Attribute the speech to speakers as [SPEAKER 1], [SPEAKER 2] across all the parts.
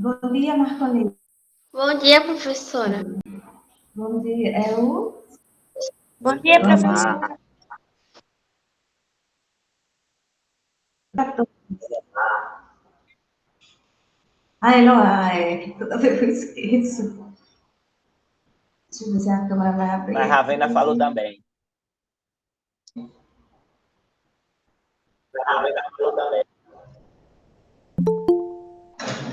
[SPEAKER 1] Bom dia, Marconês.
[SPEAKER 2] Bom dia, professora.
[SPEAKER 1] Bom dia. É o...
[SPEAKER 3] Bom dia,
[SPEAKER 1] Olá.
[SPEAKER 3] professora.
[SPEAKER 1] Toda vez eu esqueço. Deixa eu ver se a câmera vai abrir.
[SPEAKER 4] Mas a Ravena falou também.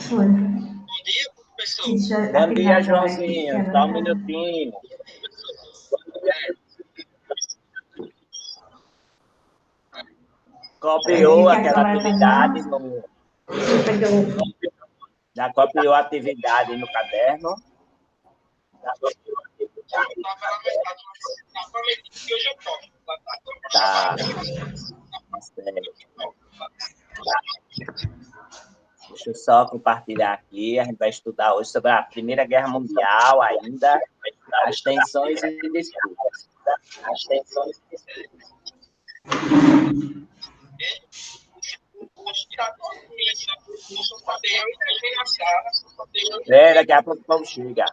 [SPEAKER 1] Foi.
[SPEAKER 5] Bom dia, professor.
[SPEAKER 4] Bom dia, Joãozinho. Só um minutinho. Copiou aquela atividade no... Já copiou a atividade no caderno?
[SPEAKER 5] Hoje eu toco.
[SPEAKER 4] Tá. Deixa eu só compartilhar aqui. A gente vai estudar hoje sobre a Primeira Guerra Mundial ainda, as tensões e disputas. Daqui a pouco o povo chega.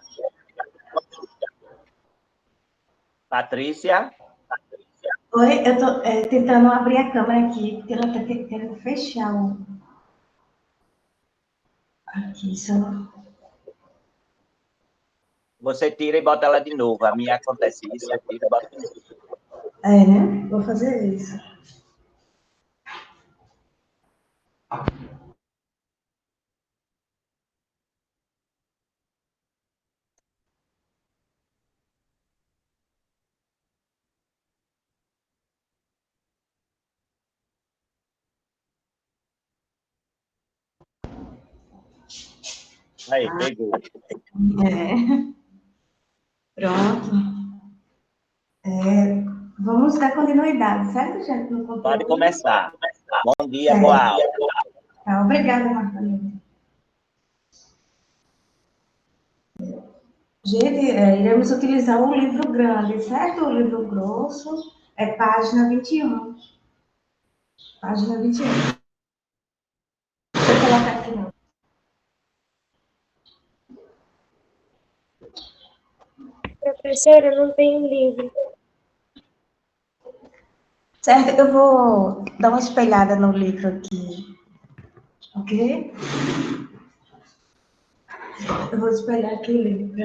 [SPEAKER 4] Patrícia?
[SPEAKER 1] Oi, eu tô tentando abrir a câmera aqui, porque ela tá querendo fechar o... Aqui, só...
[SPEAKER 4] Você tira e bota ela de novo. A minha acontece isso, eu tiro e boto de novo.
[SPEAKER 1] É, né? Vou fazer isso.
[SPEAKER 4] Aí, pegou.
[SPEAKER 1] Pronto. Vamos dar continuidade, certo, gente? No conteúdo.
[SPEAKER 4] Pode começar. Bom dia,
[SPEAKER 1] Certo.
[SPEAKER 4] boa aula.
[SPEAKER 1] Tá, obrigada, Marcolina. Gente, iremos utilizar um livro grande, certo? O livro grosso é página 21. Página 21. Vou colocar aqui, não.
[SPEAKER 3] Professora, não tenho livro.
[SPEAKER 1] Certo, eu vou dar uma espelhada no livro aqui. Ok? Eu vou espelhar aqui o livro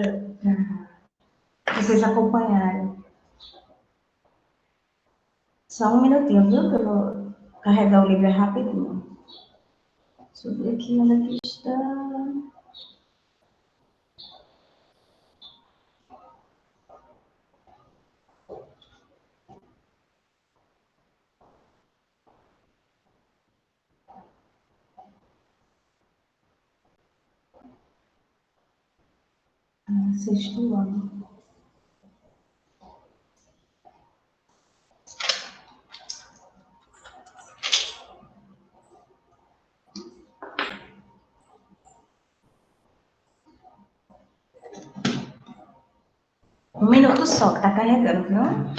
[SPEAKER 1] para vocês acompanharem. Só um minutinho, viu? Que eu vou carregar o livro rapidinho. Deixa eu ver aqui onde é que está. Sexto ano. Um minuto só, que tá carregando, viu?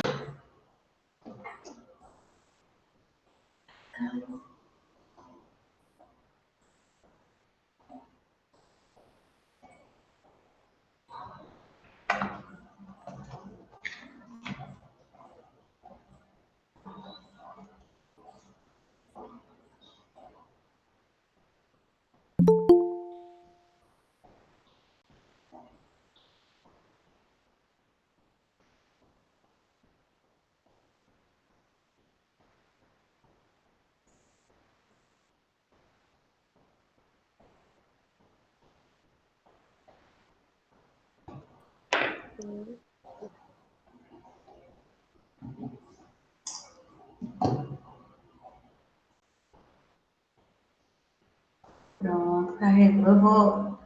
[SPEAKER 1] Pronto, carregou.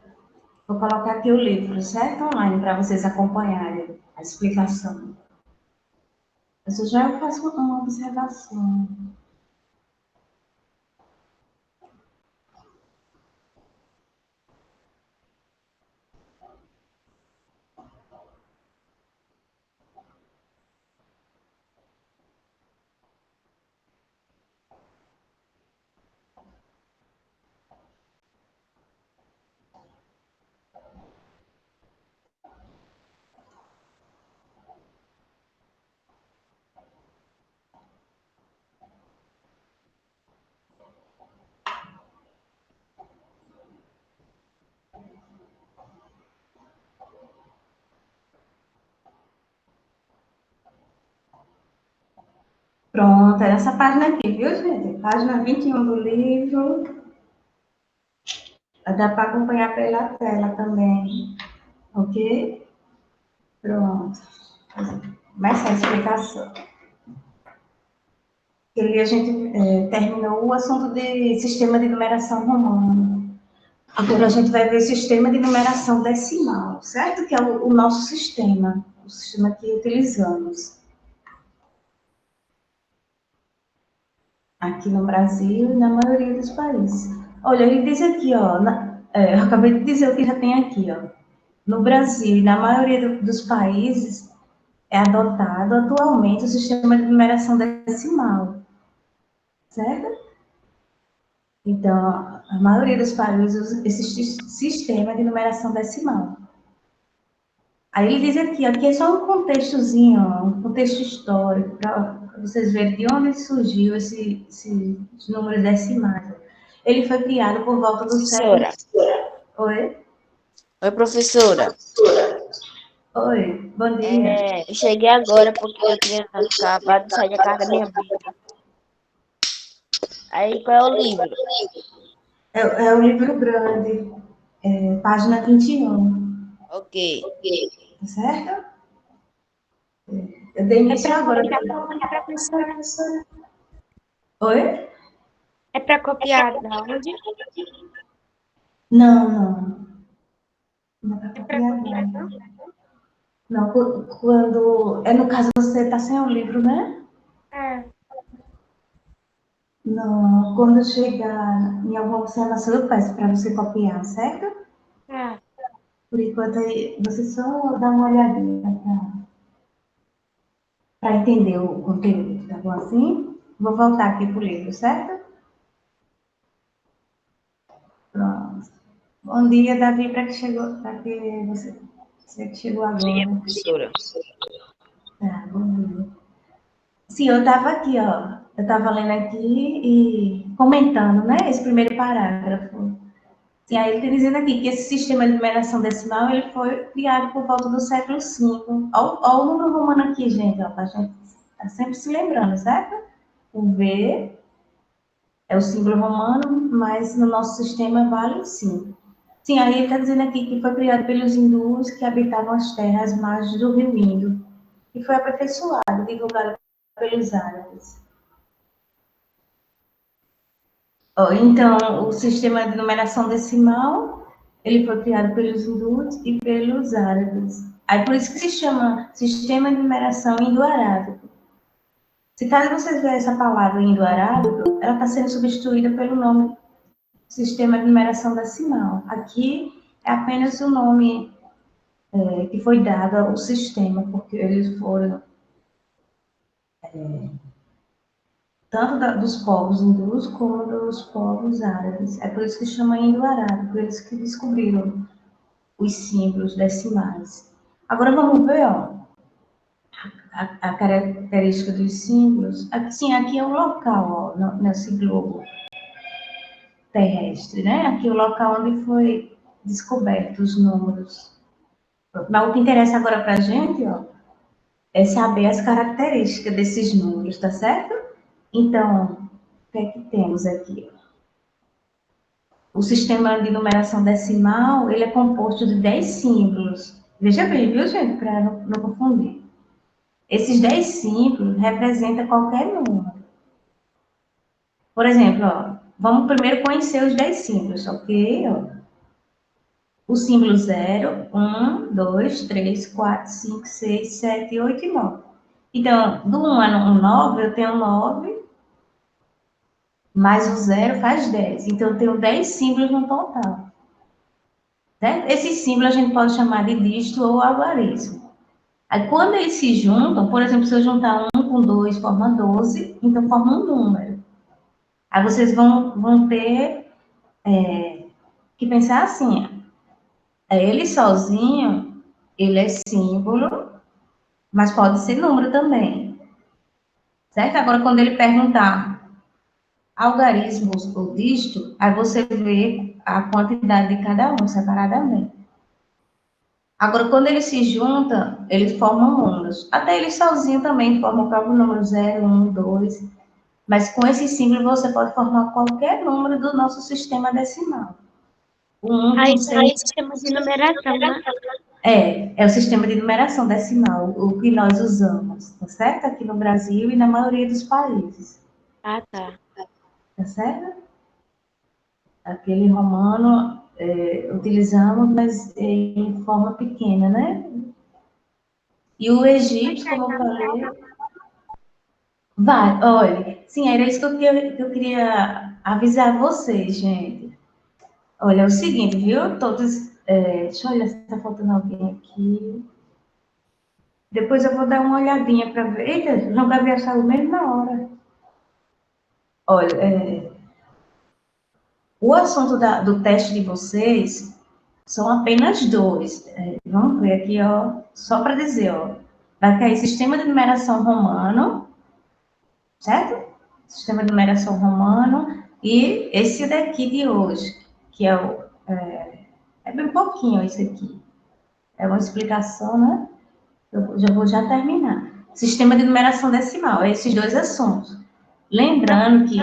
[SPEAKER 1] Vou colocar aqui o livro, certo? Online, para vocês acompanharem a explicação. Eu já faço uma observação. Pronto, é essa página aqui, viu, gente? Página 21 do livro. Dá para acompanhar pela tela também, ok? Pronto. Começa a explicação. E a gente terminou o assunto de sistema de numeração romano. Agora a gente vai ver o sistema de numeração decimal, certo? Que é o nosso sistema, o sistema que utilizamos aqui no Brasil e na maioria dos países. Olha, ele diz aqui, ó, eu acabei de dizer o que já tem aqui, ó. No Brasil e na maioria dos países é adotado atualmente o sistema de numeração decimal, certo? Então, a maioria dos países usa esse sistema de numeração decimal. Aí ele diz aqui é só um contextozinho, ó, um contexto histórico, para vocês verem de onde surgiu esses números decimais. Ele foi criado por volta do século... Oi?
[SPEAKER 6] Oi, professora.
[SPEAKER 1] Oi, bom dia.
[SPEAKER 6] Eu cheguei agora porque eu tinha acabado de sair da casa da minha vida. Aí, qual é o livro?
[SPEAKER 1] É o livro grande, página 21.
[SPEAKER 6] Ok.
[SPEAKER 1] Tá certo? Eu dei início agora.
[SPEAKER 3] Professora.
[SPEAKER 1] Oi?
[SPEAKER 3] É para copiar da onde?
[SPEAKER 1] Não. Não é
[SPEAKER 3] É
[SPEAKER 1] para
[SPEAKER 3] para
[SPEAKER 1] copiar,
[SPEAKER 3] copiar,
[SPEAKER 1] não.
[SPEAKER 3] não?
[SPEAKER 1] Não, quando... no caso, você está sem o livro, né?
[SPEAKER 3] É.
[SPEAKER 1] Não, quando chegar em alguma observação, eu peço para você copiar, certo?
[SPEAKER 3] É.
[SPEAKER 1] Por enquanto, aí, você só dá uma olhadinha para entender o conteúdo, tá bom assim? Vou voltar aqui para o livro, certo? Pronto. Bom dia, Davi, para que você que chegou agora.
[SPEAKER 6] Sim, professora.
[SPEAKER 1] Tá, bom dia. Sim, eu estava aqui, ó. Eu estava lendo aqui e comentando, né? Esse primeiro parágrafo. E aí ele está dizendo aqui que esse sistema de numeração decimal ele foi criado por volta do século V. Olha o número romano aqui, gente, ó, para a gente tá sempre se lembrando, certo? O V é o símbolo romano, mas no nosso sistema vale 5. Sim, aí ele está dizendo aqui que foi criado pelos hindus que habitavam as terras às margens do rio Indo, e foi aperfeiçoado, divulgado pelos árabes. Então, o sistema de numeração decimal, ele foi criado pelos hindus e pelos árabes. Aí, por isso que se chama sistema de numeração indo-arábico. Se caso vocês verem essa palavra indo-arábico, ela está sendo substituída pelo nome sistema de numeração decimal. Aqui é apenas o nome que foi dado ao sistema, porque eles foram tanto dos povos hindus como dos povos árabes. É por isso que chama indo-arábico, eles que descobriram os símbolos decimais. Agora vamos ver, ó, a característica dos símbolos. Sim, aqui é o local, ó, nesse globo terrestre, né? Aqui é o local onde foi descoberto os números. Mas o que interessa agora para a gente, ó, é saber as características desses números, tá certo? Então, o que é que temos aqui? O sistema de numeração decimal, ele é composto de 10 símbolos. Veja bem, viu, gente, para não confundir. Esses 10 símbolos representam qualquer número. Por exemplo, ó, vamos primeiro conhecer os 10 símbolos, ok? Ó. O símbolo 0, 1, 2, 3, 4, 5, 6, 7, 8 e 9. Então, do 1 ao 9, eu tenho 9, mais o 0 faz 10. Então, eu tenho 10 símbolos no total. Certo? Esse símbolo a gente pode chamar de dígito ou algarismo. Aí, quando eles se juntam, por exemplo, se eu juntar 1 com 2, forma 12, então forma um número. Aí vocês vão ter que pensar assim, ele sozinho, ele é símbolo, mas pode ser número também. Certo? Agora, quando ele perguntar algarismos ou dígito, aí você vê a quantidade de cada um separadamente. Agora, quando eles se juntam, eles formam números. Até eles sozinhos também formam o próprio número 0, 1, 2. Mas com esse símbolo você pode formar qualquer número do nosso sistema decimal. O 1
[SPEAKER 3] Aí
[SPEAKER 1] tem
[SPEAKER 3] isso aí é
[SPEAKER 1] 6.
[SPEAKER 3] sistema de numeração, né?
[SPEAKER 1] É o sistema de numeração decimal, o que nós usamos, tá certo? Aqui no Brasil e na maioria dos países,
[SPEAKER 3] Ah, tá.
[SPEAKER 1] tá certo? Aquele romano utilizamos, mas em forma pequena, né? E o egípcio, como eu falei, vai, olha, sim, era isso que eu queria avisar vocês, gente. Olha, é o seguinte, viu? Todos, deixa eu olhar se tá faltando alguém aqui. Depois eu vou dar uma olhadinha para ver. Eita, João Gabriel saiu mesmo na hora. Olha, o assunto do teste de vocês são apenas dois. Vamos ver aqui, ó, só para dizer, ó. Vai cair sistema de numeração romano, certo? Sistema de numeração romano e esse daqui de hoje, que é bem pouquinho esse aqui. É uma explicação, né? Eu já vou terminar. Sistema de numeração decimal, é esses dois assuntos. Lembrando que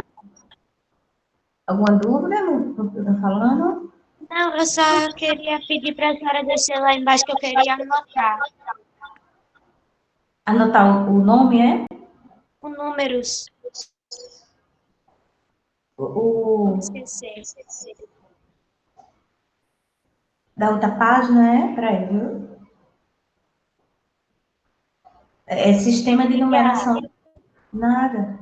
[SPEAKER 1] alguma dúvida no que eu estou falando?
[SPEAKER 3] Não, eu só queria pedir para a senhora deixar lá embaixo que eu queria anotar
[SPEAKER 1] Anotar o nome é?
[SPEAKER 3] os números.
[SPEAKER 1] O
[SPEAKER 3] Esquecer.
[SPEAKER 1] da outra página é? Peraí, viu? É sistema de numeração. Nada.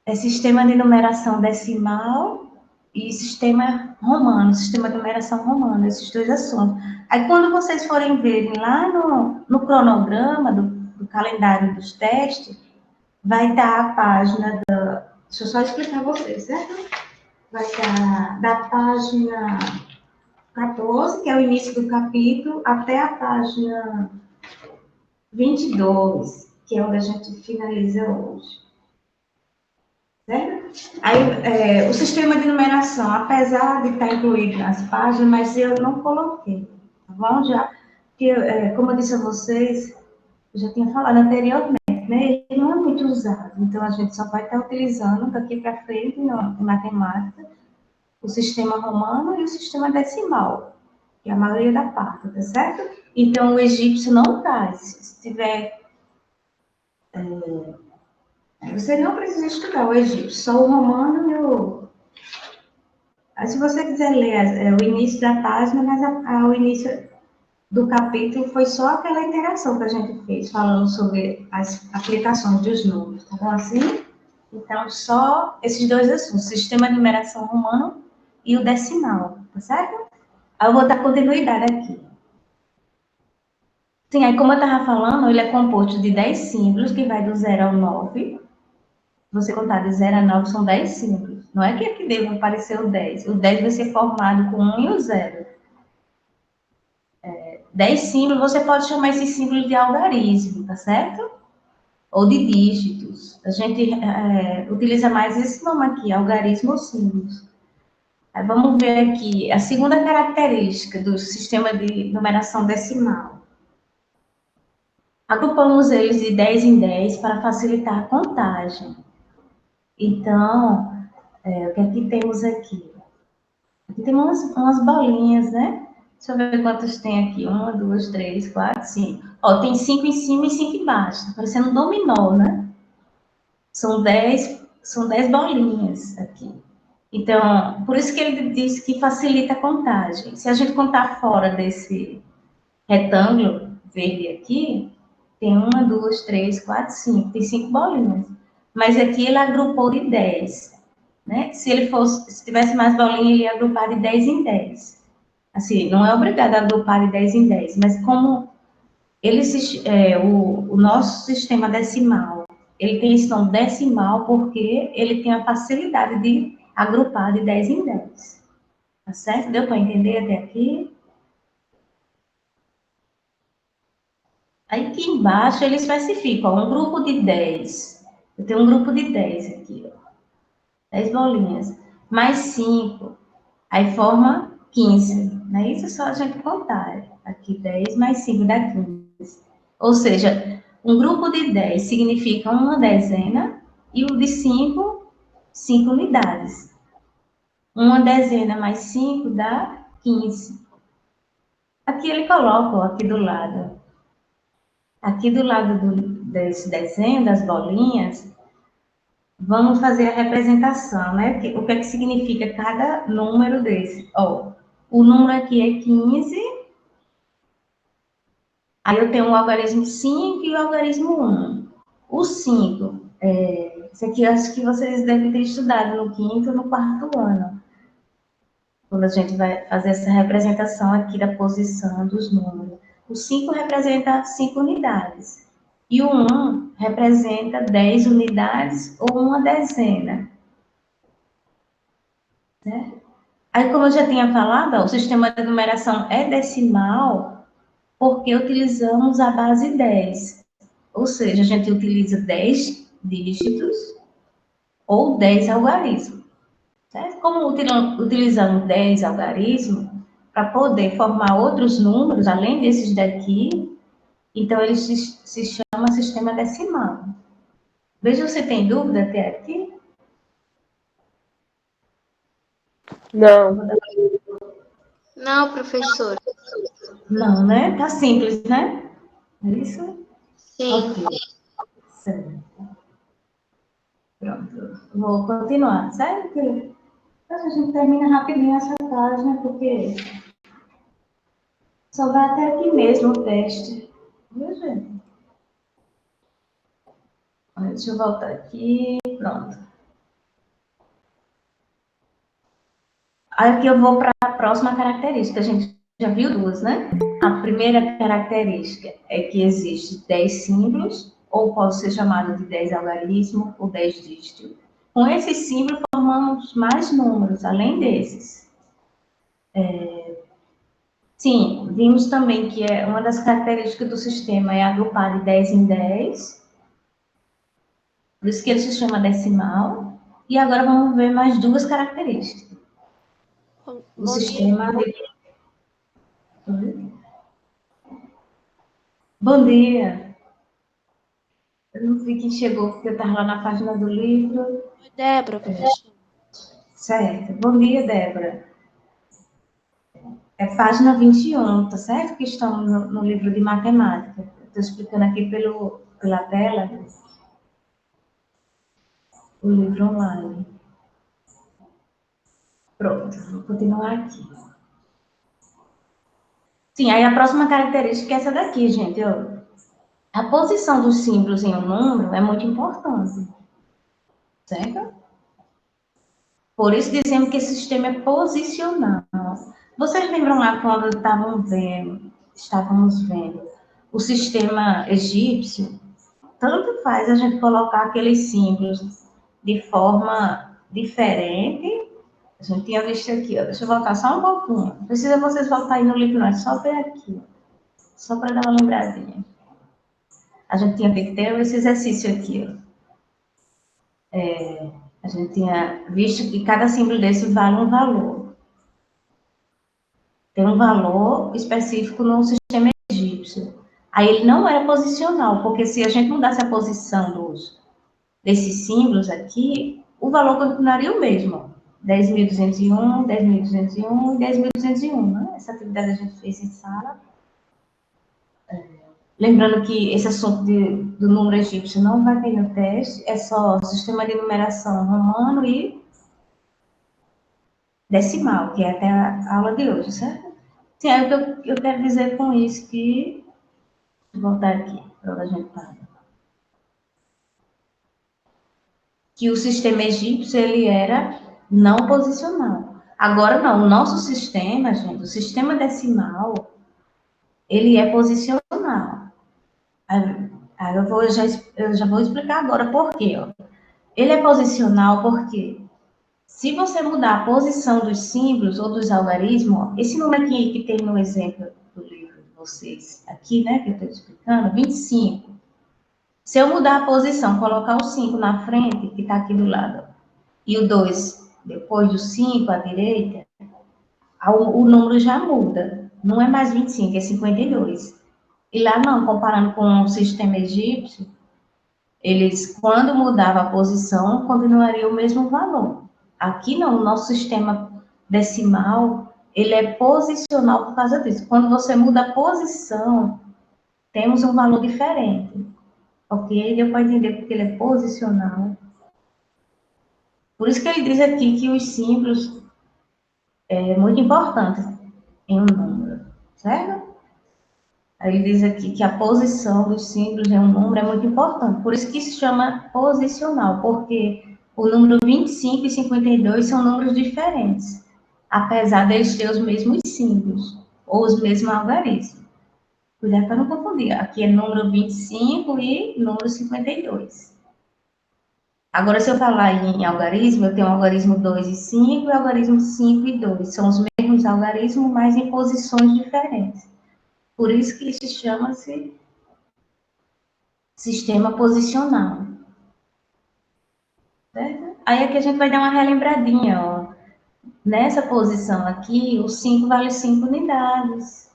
[SPEAKER 1] É sistema de numeração decimal e sistema romano, sistema de numeração romano, esses dois assuntos. Aí, quando vocês forem verem lá no cronograma do calendário dos testes, vai estar a página deixa eu só explicar a vocês, certo? Vai estar da página 14, que é o início do capítulo, até a página 22, que é onde a gente finaliza hoje. Certo? Aí, o sistema de numeração, apesar de estar incluído nas páginas, mas eu não coloquei, tá bom? Porque, como eu disse a vocês, eu já tinha falado anteriormente, né? Ele não é muito usado, então a gente só vai estar utilizando daqui para frente, em matemática, o sistema romano e o sistema decimal, que é a maioria da parte, tá certo? Então, o egípcio não traz. Se tiver você não precisa estudar o egípcio, só o romano e o. Se você quiser ler o início da página, mas o início do capítulo foi só aquela interação que a gente fez, falando sobre as aplicações dos números, tá bom assim? Então, só esses dois assuntos, sistema de numeração romano e o decimal, tá certo? Aí eu vou dar continuidade aqui. Sim, aí como eu estava falando, ele é composto de 10 símbolos, que vai do 0 ao 9. Você contar de 0 a 9 são 10 símbolos. Não é que aqui deva aparecer o 10. O 10 vai ser formado com 1 e o 0. 10 símbolos, você pode chamar esse símbolo de algarismo, tá certo? Ou de dígitos. A gente utiliza mais esse nome aqui, algarismo ou símbolos. Aí vamos ver aqui a segunda característica do sistema de numeração decimal. Agrupamos eles de 10 em 10 para facilitar a contagem. Então, o que aqui temos aqui? Aqui tem umas bolinhas, né? Deixa eu ver quantas tem aqui. 1, 2, 3, 4, 5. Ó, tem 5 em cima e 5 embaixo. Tá parecendo um dominó, né? São 10 bolinhas aqui. Então, por isso que ele diz que facilita a contagem. Se a gente contar fora desse retângulo verde aqui, tem 1, 2, 3, 4, 5. Tem 5 bolinhas. Mas aqui ele agrupou de 10. Né? Se tivesse mais bolinha, ele ia agrupar de 10 em 10. Assim, não é obrigado a agrupar de 10 em 10, mas como o nosso sistema decimal, ele tem esse nome decimal porque ele tem a facilidade de agrupar de 10 em 10. Tá certo? Deu para entender até aqui? Aí aqui embaixo ele especifica, ó, um grupo de 10. Eu tenho um grupo de 10 aqui, ó. 10 bolinhas. Mais 5. Aí forma 15. Não é isso? É só a gente contar. Aqui 10 mais 5 dá 15. Ou seja, um grupo de 10 significa uma dezena e o de 5, 5 unidades. Uma dezena mais 5 dá 15. Aqui ele coloca, ó, aqui do lado. Aqui do lado desse desenho, das bolinhas, vamos fazer a representação, né? O que é que significa cada número desse? Ó, o número aqui é 15. Aí eu tenho o algarismo 5 e o algarismo 1. O 5, isso aqui eu acho que vocês devem ter estudado no quinto ou no quarto ano, quando a gente vai fazer essa representação aqui da posição dos números. O 5 representa 5 unidades. E o 1 representa 10 unidades ou uma dezena. Né? Aí, como eu já tinha falado, ó, o sistema de numeração é decimal porque utilizamos a base 10. Ou seja, a gente utiliza 10 dígitos ou 10 algarismos. Certo? Como utilizamos 10 algarismos para poder formar outros números, além desses daqui, então ele se chama sistema decimal. Veja se tem dúvida até aqui.
[SPEAKER 6] Não.
[SPEAKER 2] Não, professora.
[SPEAKER 1] Não, né? Tá simples, né? É isso?
[SPEAKER 2] Sim.
[SPEAKER 1] Ok. Certo. Pronto. Vou continuar, certo? A gente termina rapidinho essa página, porque só vai até aqui mesmo o teste. Viu, gente? Deixa eu voltar aqui. Pronto. Aqui eu vou para a próxima característica. A gente já viu duas, né? A primeira característica é que existe 10 símbolos, ou pode ser chamado de 10 algarismos ou 10 dígitos. Com esses símbolos, formamos mais números, além desses. Sim, vimos também que uma das características do sistema é agrupar de 10 em 10. Por isso que ele se chama decimal. E agora vamos ver mais duas características. O sistema de... Bom dia. Eu não vi quem chegou, porque eu estava lá na página do livro.
[SPEAKER 6] Oi, Débora, professor.
[SPEAKER 1] Certo. Bom dia, Débora. É página 21, tá certo? Que estamos no livro de matemática. Estou explicando aqui pela tela o livro online. Pronto, vou continuar aqui. Sim, aí a próxima característica é essa daqui, gente. Ó. A posição dos símbolos em um número é muito importante. Certo? Por isso dizemos que esse sistema é posicional. Vocês lembram lá quando estávamos vendo o sistema egípcio? Tanto faz a gente colocar aqueles símbolos de forma diferente. A gente tinha visto aqui, ó. Deixa eu voltar só um pouquinho. Não precisa vocês voltarem no livro, não. É só ver aqui. Só para dar uma lembradinha. A gente tinha que ter esse exercício aqui, ó. A gente tinha visto que cada símbolo desse vale um valor. Tem um valor específico no sistema egípcio. Aí ele não era posicional, porque se a gente mudasse a posição desses símbolos aqui, o valor continuaria o mesmo. 10.201, 10.201 e 10.201, né? Essa atividade a gente fez em sala. Lembrando que esse assunto do número egípcio não vai ter no teste, é só sistema de numeração romano e decimal, que é até a aula de hoje, certo? Sim, é o que eu quero dizer com isso que... Vou voltar aqui, para onde a gente está. Que o sistema egípcio, ele era não posicional. Agora não, o nosso sistema, gente, o sistema decimal, ele é posicional. Aí eu já vou explicar agora por quê. Ó. Ele é posicional porque se você mudar a posição dos símbolos ou dos algarismos, ó, esse número aqui que tem no exemplo do livro de vocês, aqui, né, que eu estou explicando, 25. Se eu mudar a posição, colocar o 5 na frente, que está aqui do lado, e o 2 depois do 5 à direita, o número já muda. Não é mais 25, é 52. E lá não, comparando com o sistema egípcio, eles, quando mudava a posição, continuaria o mesmo valor. Aqui não, o nosso sistema decimal, ele é posicional por causa disso. Quando você muda a posição, temos um valor diferente. Ok? Deu para entender porque ele é posicional. Por isso que ele diz aqui que os símbolos é muito importante em um número, certo? Aí ele diz aqui que a posição dos símbolos em um número é muito importante. Por isso que se chama posicional, porque o número 25 e 52 são números diferentes, apesar deles terem os mesmos símbolos, ou os mesmos algarismos. Cuidado para não confundir. Aqui é número 25 e número 52. Agora, se eu falar em algarismo, eu tenho algarismo 2 e 5 e algarismo 5 e 2. São os mesmos algarismos, mas em posições diferentes. Por isso que se chama-se sistema posicional. Certo? Aí aqui a gente vai dar uma relembradinha, ó. Nessa posição aqui, o 5 vale 5 unidades.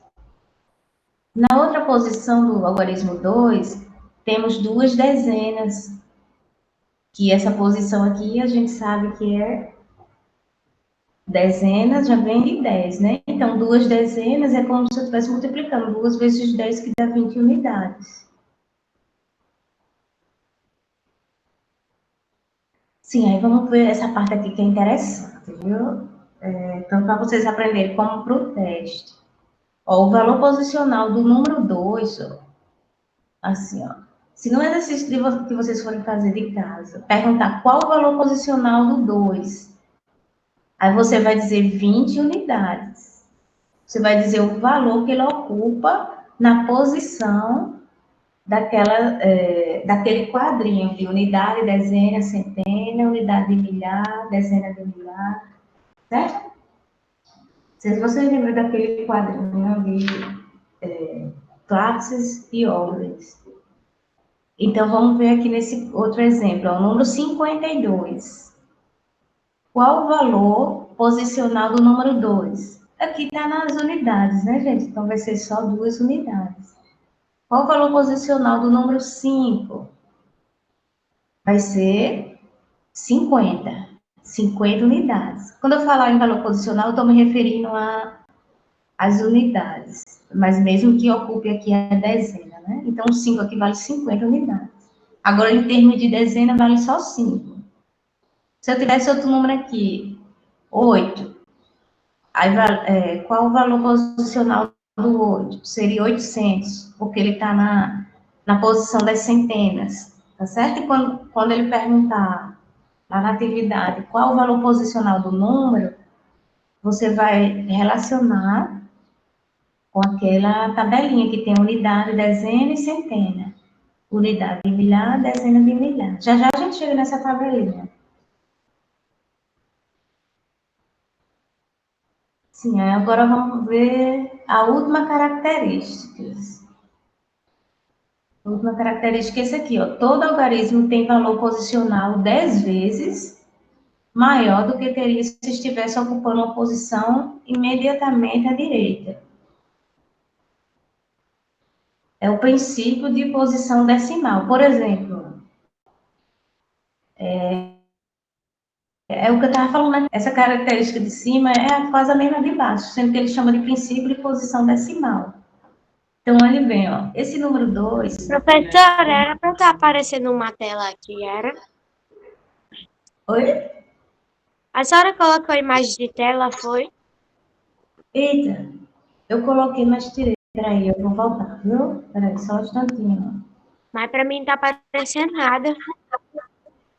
[SPEAKER 1] Na outra posição do algarismo 2, temos 2 dezenas. Que essa posição aqui a gente sabe que é dezenas, já vem de 10, né? Então, 2 dezenas é como se eu estivesse multiplicando 2 vezes 10, que dá 20 unidades. Sim, aí vamos ver essa parte aqui que é interessante, viu? Então, para vocês aprenderem como para o teste. Ó, o valor posicional do número 2, ó, assim, ó. Se no exercício que vocês forem fazer de casa, perguntar qual o valor posicional do 2, aí você vai dizer 20 unidades. Você vai dizer o valor que ele ocupa na posição daquele quadrinho de unidade, dezena, centena, unidade de milhar, dezena de milhar, certo? Se vocês lembram daquele quadrinho de classes e ordens. Então, vamos ver aqui nesse outro exemplo, ó, o número 52. Qual o valor posicional do número 2? Aqui está nas unidades, né, gente? Então, vai ser só 2 unidades. Qual o valor posicional do número 5? Vai ser 50. 50 unidades. Quando eu falar em valor posicional, eu estou me referindo às unidades. Mas mesmo que ocupe aqui a dezena, né? Então, 5 aqui vale 50 unidades. Agora, em termos de dezena, vale só 5. Se eu tivesse outro número aqui, 8, aí, qual o valor posicional do 8? Seria 800, porque ele está na posição das centenas, tá certo? E quando ele perguntar lá na atividade qual o valor posicional do número, você vai relacionar com aquela tabelinha que tem unidade, dezena e centena. Unidade de milhar, dezena de milhar. Já já a gente chega nessa tabelinha. Sim, agora vamos ver a última característica. A última característica é essa aqui, ó. Todo algarismo tem valor posicional 10 vezes maior do que teria se estivesse ocupando uma posição imediatamente à direita. É o princípio de posição decimal. Por exemplo, é o que eu estava falando, né? Essa característica de cima é quase a mesma de baixo, sendo que ele chama de princípio de posição decimal. Então, ele vem, ó, esse número 2...
[SPEAKER 3] Professora, era para estar aparecendo uma tela aqui, era?
[SPEAKER 1] Oi?
[SPEAKER 3] A senhora colocou a imagem de tela, foi?
[SPEAKER 1] Eita, eu coloquei, mas tirei. Peraí, eu vou voltar, viu? Peraí, só um instantinho.
[SPEAKER 3] Mas para mim não está aparecendo nada.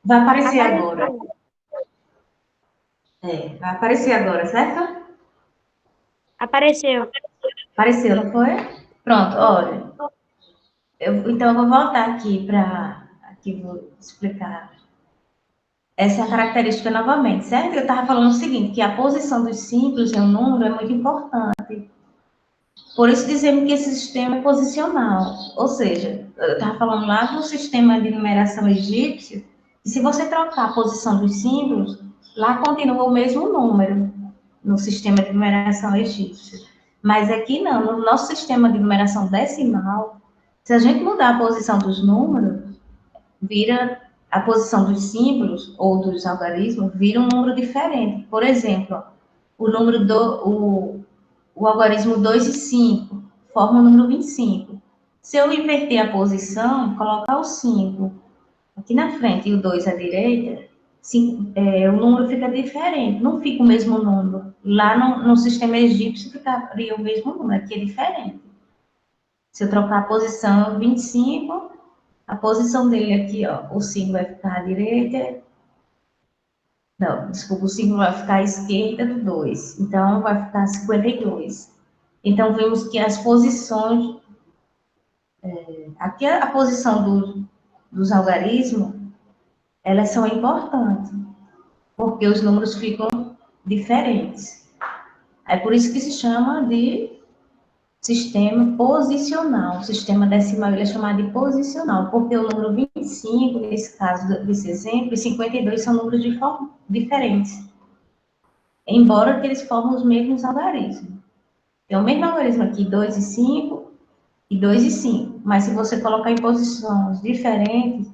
[SPEAKER 1] Vai aparecer agora. Vai aparecer agora, certo?
[SPEAKER 3] Apareceu.
[SPEAKER 1] Apareceu, não foi? Pronto, olha. Então, eu vou voltar aqui para... Aqui vou explicar essa característica novamente, certo? Eu estava falando o seguinte, que a posição dos símbolos em um número é muito importante. Por isso dizemos que esse sistema é posicional. Ou seja, eu estava falando lá do sistema de numeração egípcio, e se você trocar a posição dos símbolos, lá continua o mesmo número, no sistema de numeração egípcio. Mas aqui não, no nosso sistema de numeração decimal, se a gente mudar a posição dos números, vira a posição dos símbolos ou dos algarismos, vira um número diferente. Por exemplo, o algarismo 2 e 5 forma o número 25. Se eu inverter a posição, colocar o 5 aqui na frente e o 2 à direita, o número fica diferente, não fica o mesmo número. Lá no sistema egípcio ficaria o mesmo número, aqui é diferente. Se eu trocar a posição 25, a posição dele aqui, ó, o 5 vai ficar à direita. Não, desculpa, o 5 vai ficar à esquerda do 2. Então, vai ficar 52. Então, vemos que as posições... aqui a posição dos algarismos, elas são importantes, porque os números ficam diferentes. É por isso que se chama de sistema posicional. O sistema decimal ele é chamado de posicional, porque o número 25, nesse caso desse exemplo, e 52 são números diferentes, embora que eles formem os mesmos algarismos. Tem o mesmo algarismo aqui, 2 e 5, e 2 e 5, mas se você colocar em posições diferentes,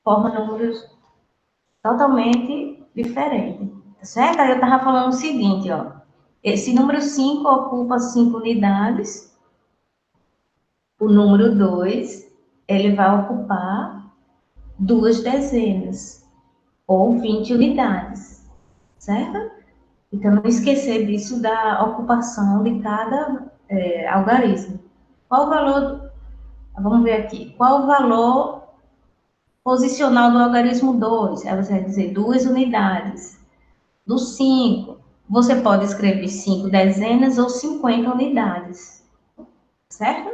[SPEAKER 1] forma números totalmente diferentes, tá certo? Aí eu estava falando o seguinte, ó, esse número 5 ocupa 5 unidades, o número 2, ele vai ocupar 2 dezenas, ou 20 unidades, certo? Então, não esquecer disso da ocupação de cada algarismo. Qual o valor, vamos ver aqui, qual o valor posicional do algarismo 2? Aí você vai dizer 2 unidades. Do 5, você pode escrever 5 dezenas ou 50 unidades, certo?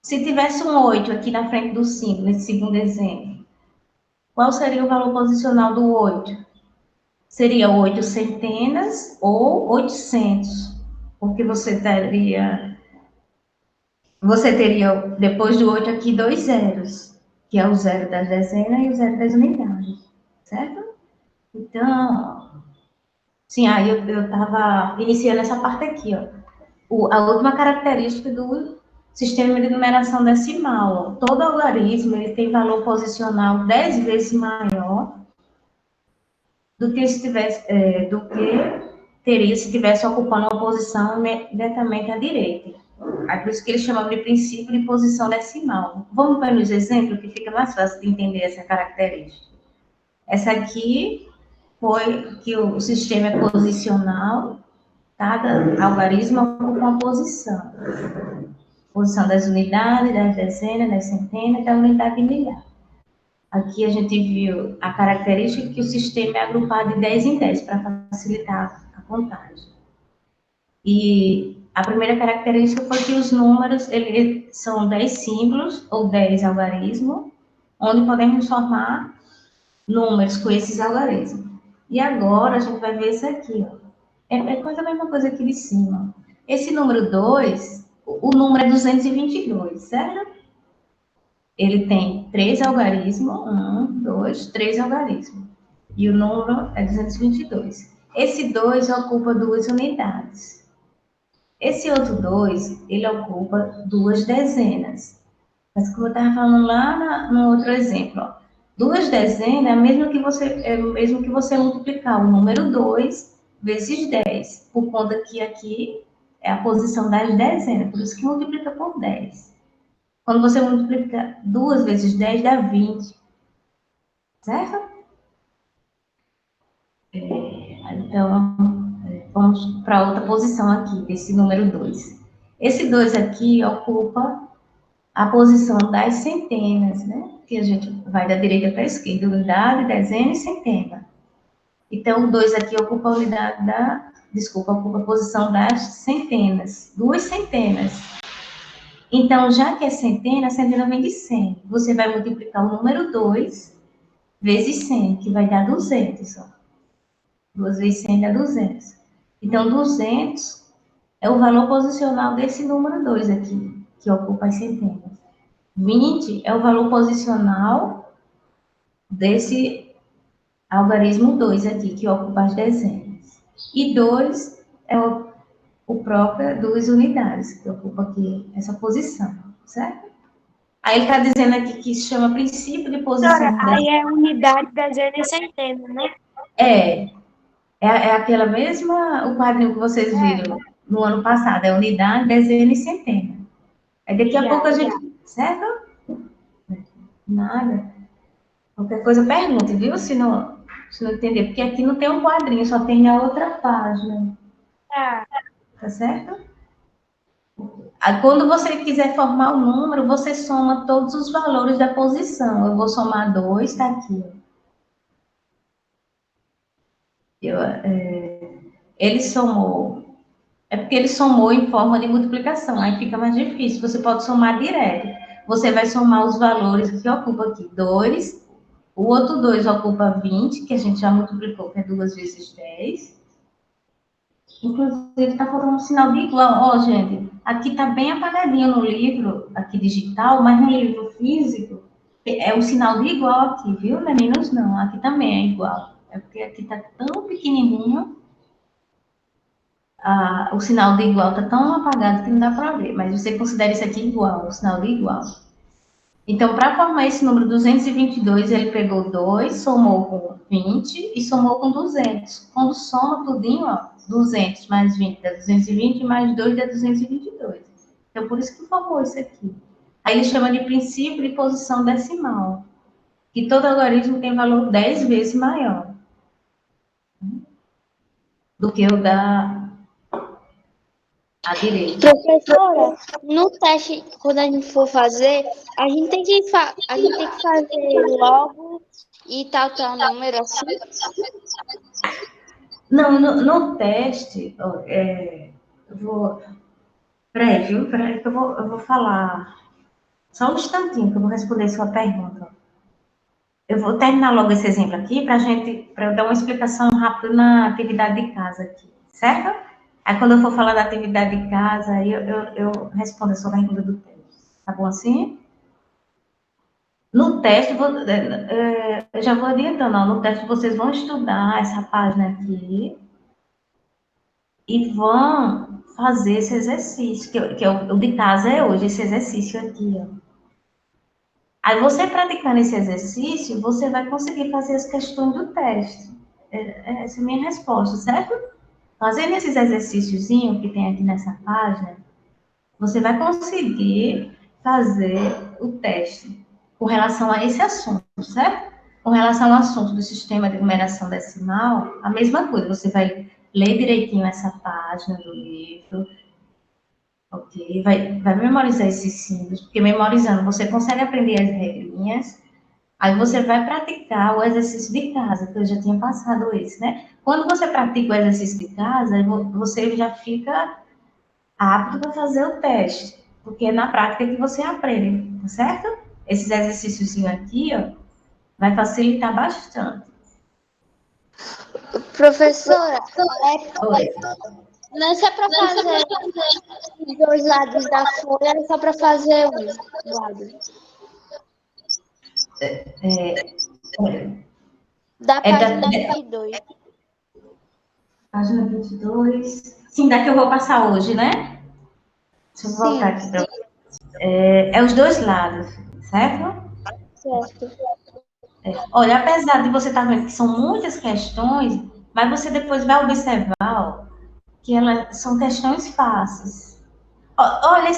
[SPEAKER 1] Se tivesse um 8 aqui na frente do 5, nesse segundo exemplo, qual seria o valor posicional do 8? Seria 8 centenas ou 800, porque você teria depois do 8 aqui, 2 zeros, que é o 0 das dezenas e o 0 das unidades, certo? Então, sim, aí eu estava iniciando essa parte aqui, ó. A última característica do sistema de numeração decimal. Todo algarismo ele tem valor posicional 10 vezes maior do que teria se estivesse ocupando uma posição imediatamente à direita. É por isso que eles chamam de princípio de posição decimal. Vamos ver nos exemplos que fica mais fácil de entender essa característica. Essa aqui foi que o sistema é posicional, cada algarismo ocupa uma posição. Posição das unidades, das dezenas, das centenas, da unidade de milhar. Aqui a gente viu a característica que o sistema é agrupado de 10 em 10 para facilitar a contagem. E a primeira característica foi que os números eles são 10 símbolos ou 10 algarismos, onde podemos formar números com esses algarismos. E agora a gente vai ver isso aqui, ó. É quase a mesma coisa aqui de cima. Esse número 2, o número é 222, certo? Ele tem 3 algarismos, 1, 2, 3 algarismos. E o número é 222. Esse 2 ocupa 2 unidades. Esse outro 2, ele ocupa 2 dezenas. Mas como eu estava falando lá no outro exemplo, ó, 2 dezenas é mesmo que você multiplicar o número 2 vezes 10, por conta que aqui é a posição das dezenas, por isso que multiplica por 10. Quando você multiplica 2 vezes 10, dá 20. Certo? Então, vamos para outra posição aqui, desse número 2. Esse 2 aqui ocupa a posição das centenas, né? Que a gente vai da direita para a esquerda, unidade, dezena e centena. Então, o 2 aqui ocupa a ocupa a posição das centenas, 2 centenas. Então, já que é centena, a centena vem de 100. Você vai multiplicar o número 2 vezes 100, que vai dar 200. Ó. 2 vezes 100 dá 200. Então, 200 é o valor posicional desse número 2 aqui, que ocupa as centenas. 20 é o valor posicional desse algarismo 2 aqui, que ocupa as dezenas. E 2 é o próprio 2 unidades, que ocupa aqui essa posição, certo? Aí ele está dizendo aqui que se chama princípio de
[SPEAKER 3] Professora,
[SPEAKER 1] posição.
[SPEAKER 3] aí é unidade, dezena e centena, né?
[SPEAKER 1] É aquela mesma, o quadrinho que vocês viram no ano passado, é unidade, dezena e centena. Aí daqui a pouco a gente, certo? Nada. Qualquer coisa pergunte, viu? Se não entender, porque aqui não tem um quadrinho, só tem a outra página.
[SPEAKER 3] Tá.
[SPEAKER 1] Tá certo? Aí, quando você quiser formar o número, você soma todos os valores da posição. Eu vou somar 2, tá aqui. Ele somou. É porque ele somou em forma de multiplicação, aí fica mais difícil. Você pode somar direto. Você vai somar os valores que ocupa aqui. 2, o outro 2 ocupa 20, que a gente já multiplicou, que é 2 vezes 10. Inclusive, está faltando um sinal de igual. Ó, gente, aqui está bem apagadinho no livro, aqui digital, mas no livro físico, é um sinal de igual aqui, viu? Não é menos não, aqui também é igual. É porque aqui está tão pequenininho, o sinal de igual está tão apagado que não dá para ver, mas você considera isso aqui igual, o sinal de igual. Então, para formar esse número 222, ele pegou 2, somou com 20 e somou com 200. Quando soma tudinho, ó, 200 mais 20 dá 220, mais 2 dá 222. Então, por isso que formou isso aqui. Aí ele chama de princípio de posição decimal, que todo algarismo tem valor 10 vezes maior do que o da direita.
[SPEAKER 6] Professora, no teste, quando a gente for fazer, a gente tem que fazer logo e tal número assim.
[SPEAKER 1] Não, no teste, eu vou... Peraí, viu? Peraí que eu vou falar. Só um instantinho que eu vou responder sua pergunta. Eu vou terminar logo esse exemplo aqui para eu dar uma explicação rápida na atividade de casa aqui, certo? Aí quando eu for falar da atividade de casa, aí eu respondo a sua pergunta do teste. Tá bom assim? No teste, eu já vou adiantando, ó, no teste vocês vão estudar essa página aqui e vão fazer esse exercício, que é o de casa é hoje, esse exercício aqui, ó. Aí você praticando esse exercício, você vai conseguir fazer as questões do teste. Essa é a minha resposta, certo? Fazendo esses exercíciozinhos que tem aqui nessa página, você vai conseguir fazer o teste com relação a esse assunto, certo? Com relação ao assunto do sistema de numeração decimal, a mesma coisa, você vai ler direitinho essa página do livro, ok? Vai memorizar esses símbolos, porque memorizando você consegue aprender as regrinhas. Aí você vai praticar o exercício de casa, que eu já tinha passado esse, né? Quando você pratica o exercício de casa, você já fica apto para fazer o teste, porque é na prática que você aprende, tá certo? Esses exercícios aqui, ó, vai facilitar bastante.
[SPEAKER 6] Professora,
[SPEAKER 1] Oi.
[SPEAKER 6] não é só para fazer os dois lados da folha, é só para fazer um lado. Da página 22.
[SPEAKER 1] Página 22. Sim, da que eu vou passar hoje, né? Deixa eu voltar aqui para vocês. É os dois lados, certo?
[SPEAKER 6] Certo.
[SPEAKER 1] Olha, apesar de você estar vendo que são muitas questões, mas você depois vai observar, ó, que elas são questões fáceis. Olha,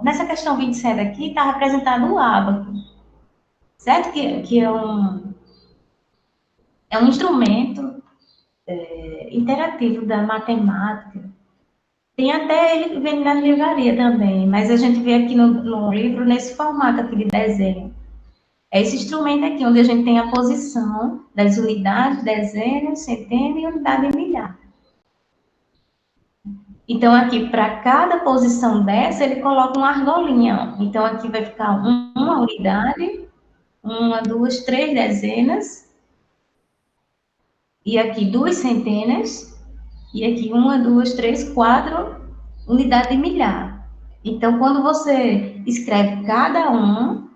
[SPEAKER 1] nessa questão 27 aqui está representado o ábaco, certo? Que é um instrumento interativo da matemática. Tem até ele vem na livraria também, mas a gente vê aqui no livro nesse formato aqui de desenho. É esse instrumento aqui, onde a gente tem a posição das unidades, dezenas, centenas e unidade em milhar. Então, aqui, para cada posição dessa, ele coloca uma argolinha. Ó. Então, aqui vai ficar uma unidade, 1, 2, 3 dezenas, e aqui 2 centenas, e aqui 1, 2, 3, 4 unidades de milhar. Então, quando você escreve cada um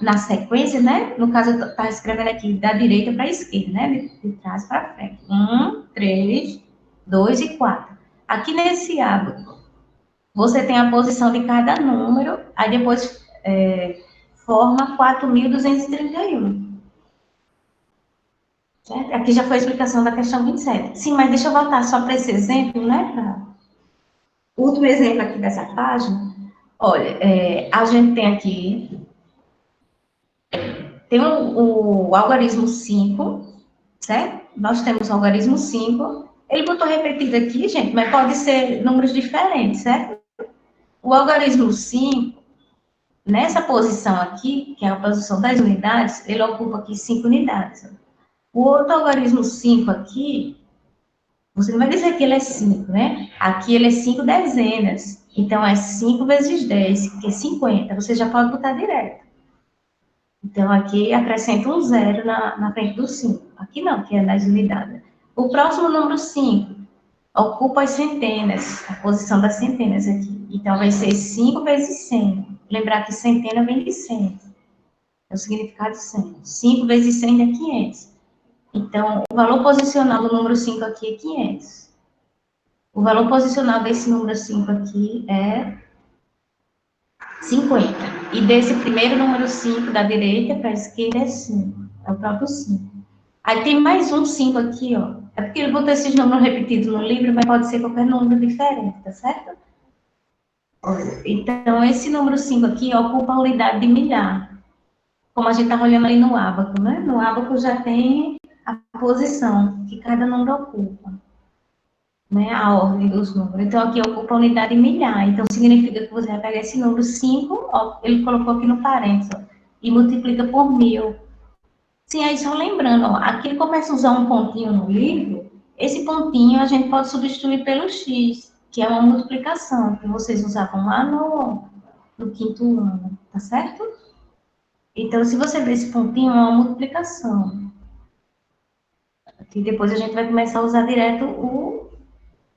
[SPEAKER 1] na sequência, né? No caso, eu estou escrevendo aqui da direita para a esquerda, né? De trás para frente. 1, 3, 2 e 4. Aqui nesse hábito, você tem a posição de cada número, aí depois forma 4.231. Certo? Aqui já foi a explicação da questão 27. Sim, mas deixa eu voltar só para esse exemplo, né? O último exemplo aqui dessa página. Olha, a gente tem aqui, tem o algarismo 5, certo? Nós temos o algarismo 5. Ele botou repetido aqui, gente, mas pode ser números diferentes, certo? O algarismo 5, nessa posição aqui, que é a posição das unidades, ele ocupa aqui 5 unidades. O outro algarismo 5 aqui, você não vai dizer que ele é 5, né? Aqui ele é 5 dezenas. Então, é 5 vezes 10, que é 50. Você já pode botar direto. Então, aqui acrescenta um zero na frente do 5. Aqui não, que é nas unidades. O próximo número 5 ocupa as centenas, a posição das centenas aqui. Então, vai ser 5 vezes 100. Lembrar que centena vem de 100. É o significado de 100. 5 vezes 100 é 500. Então, o valor posicional do número 5 aqui é 500. O valor posicional desse número 5 aqui é 50. E desse primeiro número 5 da direita para a esquerda é 5. É o próprio 5. Aí tem mais um 5 aqui, ó. É porque ele botou esses números repetidos no livro, mas pode ser qualquer número diferente, tá certo? Então, esse número 5 aqui ocupa a unidade de milhar. Como a gente estava olhando ali no ábaco, né? No ábaco já tem a posição que cada número ocupa, né? A ordem dos números. Então, aqui ocupa a unidade de milhar. Então, significa que você vai pegar esse número 5, ó, ele colocou aqui no parênteses, ó, e multiplica por 1000. Sim, aí só lembrando, ó, aqui ele começa a usar um pontinho no livro, esse pontinho a gente pode substituir pelo x, que é uma multiplicação, que vocês usavam lá no quinto ano, tá certo? Então, se você ver esse pontinho, é uma multiplicação. E depois a gente vai começar a usar direto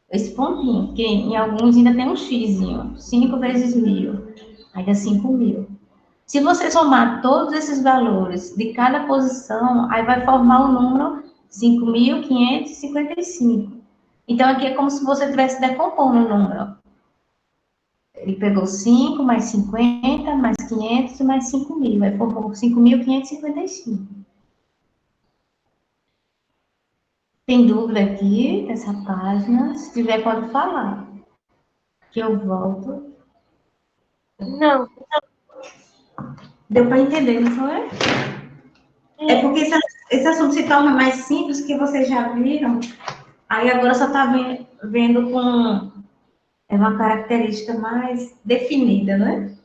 [SPEAKER 1] esse pontinho, porque em alguns ainda tem um xzinho, 5 vezes 1000, aí dá 5.000. Se você somar todos esses valores de cada posição, aí vai formar o número 5.555. Então, aqui é como se você estivesse decompondo o número. Ele pegou 5, mais 50, mais 500, mais 5.000. Aí formou 5.555. Tem dúvida aqui nessa página? Se tiver, pode falar. Que eu volto.
[SPEAKER 3] Não.
[SPEAKER 1] Deu para entender, não foi? É porque esse assunto se torna mais simples, que vocês já viram. Aí agora só está vendo com uma característica mais definida, né?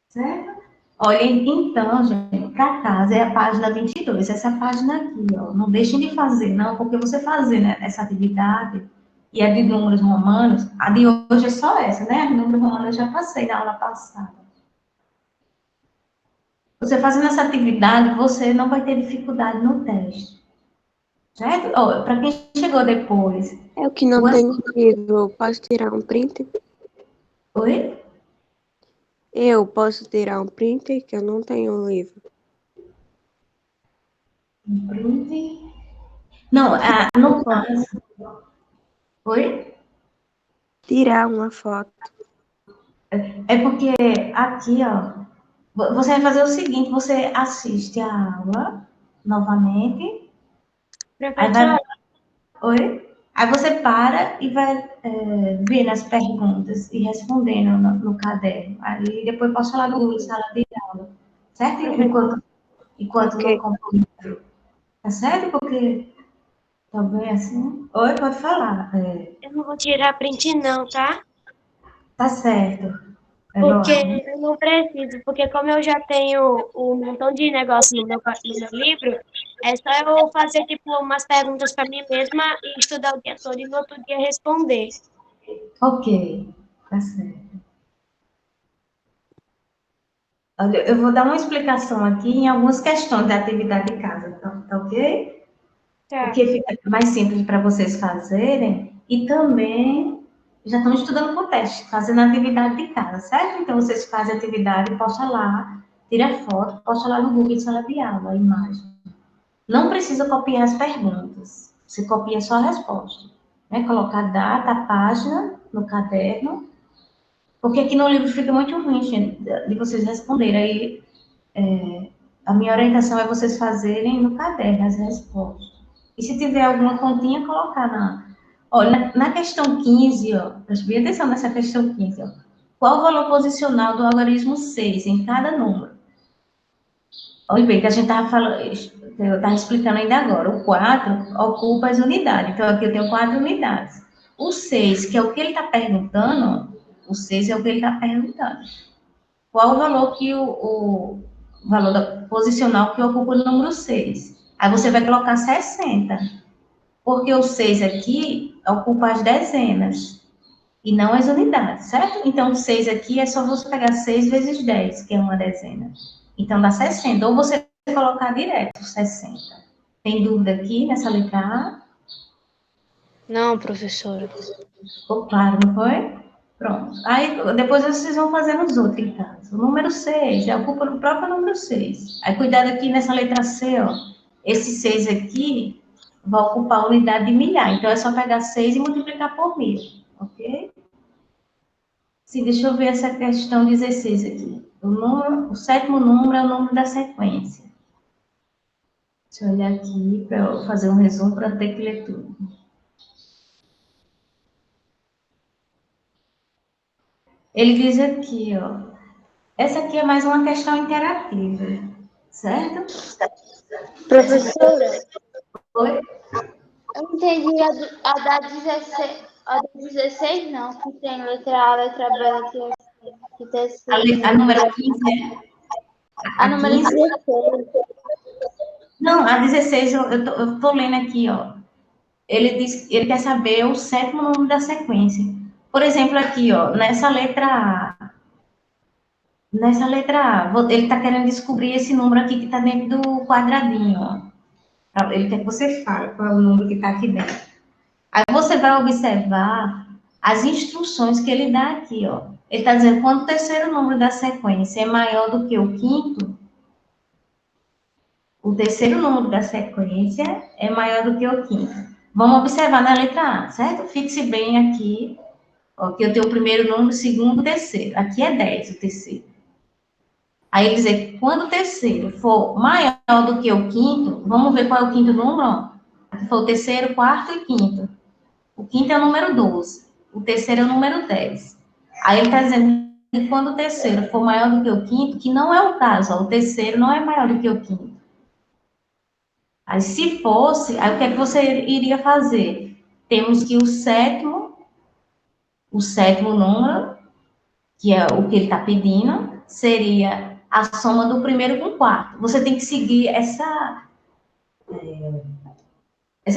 [SPEAKER 1] Certo? Olha, então, gente, para casa é a página 22, essa página aqui, ó. Não deixem de fazer, não, porque você fazer, né, essa atividade e a de números romanos, a de hoje é só essa, né? A de números romanos eu já passei na aula passada. Você fazendo essa atividade, você não vai ter dificuldade no teste. Certo? Para quem chegou depois.
[SPEAKER 7] Eu que não tenho livro, posso tirar um print?
[SPEAKER 1] Oi?
[SPEAKER 7] Eu posso tirar um print, que eu não tenho um livro.
[SPEAKER 1] Um print? Não, no caso. Oi?
[SPEAKER 7] Tirar uma foto.
[SPEAKER 1] É porque aqui, ó, você vai fazer o seguinte, você assiste a aula novamente. Aí vai... Oi? Aí você para e vai vendo as perguntas e respondendo no caderno. Aí depois posso falar do Google Sala de Aula. Certo? Enquanto
[SPEAKER 7] Ok.
[SPEAKER 1] não concluir. Tá certo? Porque também assim. Oi, pode falar.
[SPEAKER 3] Eu não vou tirar print não, tá?
[SPEAKER 1] Tá certo.
[SPEAKER 3] Porque
[SPEAKER 1] Eduardo.
[SPEAKER 3] eu não preciso, porque como eu já tenho um montão de negócio no meu livro, é só eu fazer, tipo, umas perguntas para mim mesma e estudar o dia todo e no outro dia responder.
[SPEAKER 1] Ok, tá certo. Olha, eu vou dar uma explicação aqui em algumas questões da atividade de casa, tá ok?
[SPEAKER 3] Tá.
[SPEAKER 1] Porque fica mais simples para vocês fazerem e também já estão estudando com o teste, fazendo a atividade de casa, certo? Então, vocês fazem a atividade, posta lá, tira foto, posta lá no Google Sala de Aula, a imagem. Não precisa copiar as perguntas, você copia só a resposta. né? Colocar a data, a página no caderno, porque aqui no livro fica muito ruim, gente, de vocês responderem. Aí, a minha orientação é vocês fazerem no caderno as respostas. E se tiver alguma continha, colocar Olha, na questão 15, ó, preste atenção nessa questão 15, ó. Qual o valor posicional do algarismo 6 em cada número? Olha bem, que a gente estava falando, eu estava explicando ainda agora. O 4 ocupa as unidades. Então, aqui eu tenho 4 unidades. O 6, que é o que ele está perguntando, o 6 é o que ele está perguntando. Qual o valor o valor posicional que ocupa o número 6? Aí você vai colocar 60. Porque o 6 aqui ocupa as dezenas e não as unidades, certo? Então, o 6 aqui é só você pegar 6 vezes 10, que é uma dezena. Então, dá 60. Ou você colocar direto 60. Tem dúvida aqui nessa letra A?
[SPEAKER 3] Não, professora.
[SPEAKER 1] Ficou claro, não foi? Pronto. Aí, depois vocês vão fazendo os outros em casa. O número 6, ocupa o próprio número 6. Aí, cuidado aqui nessa letra C, ó. Esse 6 aqui vai ocupar a unidade de milhar. Então, é só pegar 6 e multiplicar por 1000, ok? Sim, deixa eu ver essa questão 16 aqui. O sétimo número é o número da sequência. Deixa eu olhar aqui para eu fazer um resumo para ter que ler tudo. Ele diz aqui, ó. Essa aqui é mais uma questão interativa, certo?
[SPEAKER 6] Professora,
[SPEAKER 1] Oi?
[SPEAKER 6] eu não entendi a da 16. A da 16 não, que tem letra A, letra B, letra C, que tem
[SPEAKER 1] A número 15 é?
[SPEAKER 6] a número
[SPEAKER 1] 15?
[SPEAKER 6] 16.
[SPEAKER 1] Não, a 16 eu tô lendo aqui, ó. Ele quer saber o sétimo número da sequência. Por exemplo, aqui, ó, nessa letra A. Ele está querendo descobrir esse número aqui que está dentro do quadradinho, ó. Ele quer que você fale qual é o número que está aqui dentro. Aí você vai observar as instruções que ele dá aqui, ó. Ele está dizendo, quando o terceiro número da sequência é maior do que o quinto, o terceiro número da sequência é maior do que o quinto. Vamos observar na letra A, certo? Fixe bem aqui, ó, que eu tenho o primeiro número, o segundo, o terceiro. Aqui é 10, o terceiro. Aí ele dizer, quando o terceiro for maior do que o quinto, vamos ver qual é o quinto número? Aqui foi o terceiro, quarto e quinto. O quinto é o número 12. O terceiro é o número 10. Aí ele está dizendo que quando o terceiro for maior do que o quinto, que não é o caso, ó, o terceiro não é maior do que o quinto. Aí se fosse, aí o que é que você iria fazer? Temos que o sétimo número, que é o que ele está pedindo, seria a soma do primeiro com o quarto. Você tem que seguir essa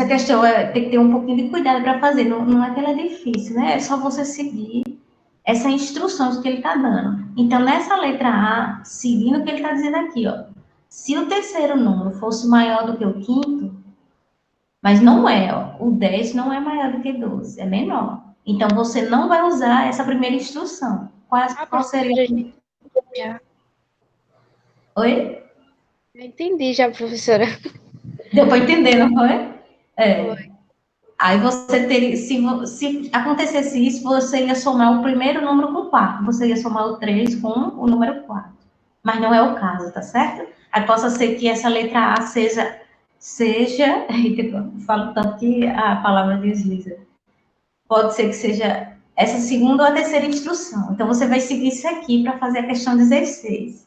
[SPEAKER 1] questão, tem que ter um pouquinho de cuidado para fazer, não é que ela é difícil, né? É só você seguir essa instrução que ele está dando. Então, nessa letra A, seguindo o que ele está dizendo aqui, ó, se o terceiro número fosse maior do que o quinto, mas não é, ó, o 10 não é maior do que 12, é menor. Então, você não vai usar essa primeira instrução. Qual seria?
[SPEAKER 3] Já.
[SPEAKER 1] Oi?
[SPEAKER 3] Eu entendi já, professora.
[SPEAKER 1] Deu para entender, não foi? É.
[SPEAKER 3] Foi.
[SPEAKER 1] Aí você teria, se acontecesse isso, você ia somar o primeiro número com o quarto. Você ia somar o 3 com o número 4. Mas não é o caso, tá certo? Aí possa ser que essa letra A seja, falo tanto que a palavra desliza. Pode ser que seja essa segunda ou a terceira instrução. Então, você vai seguir isso aqui para fazer a questão 16.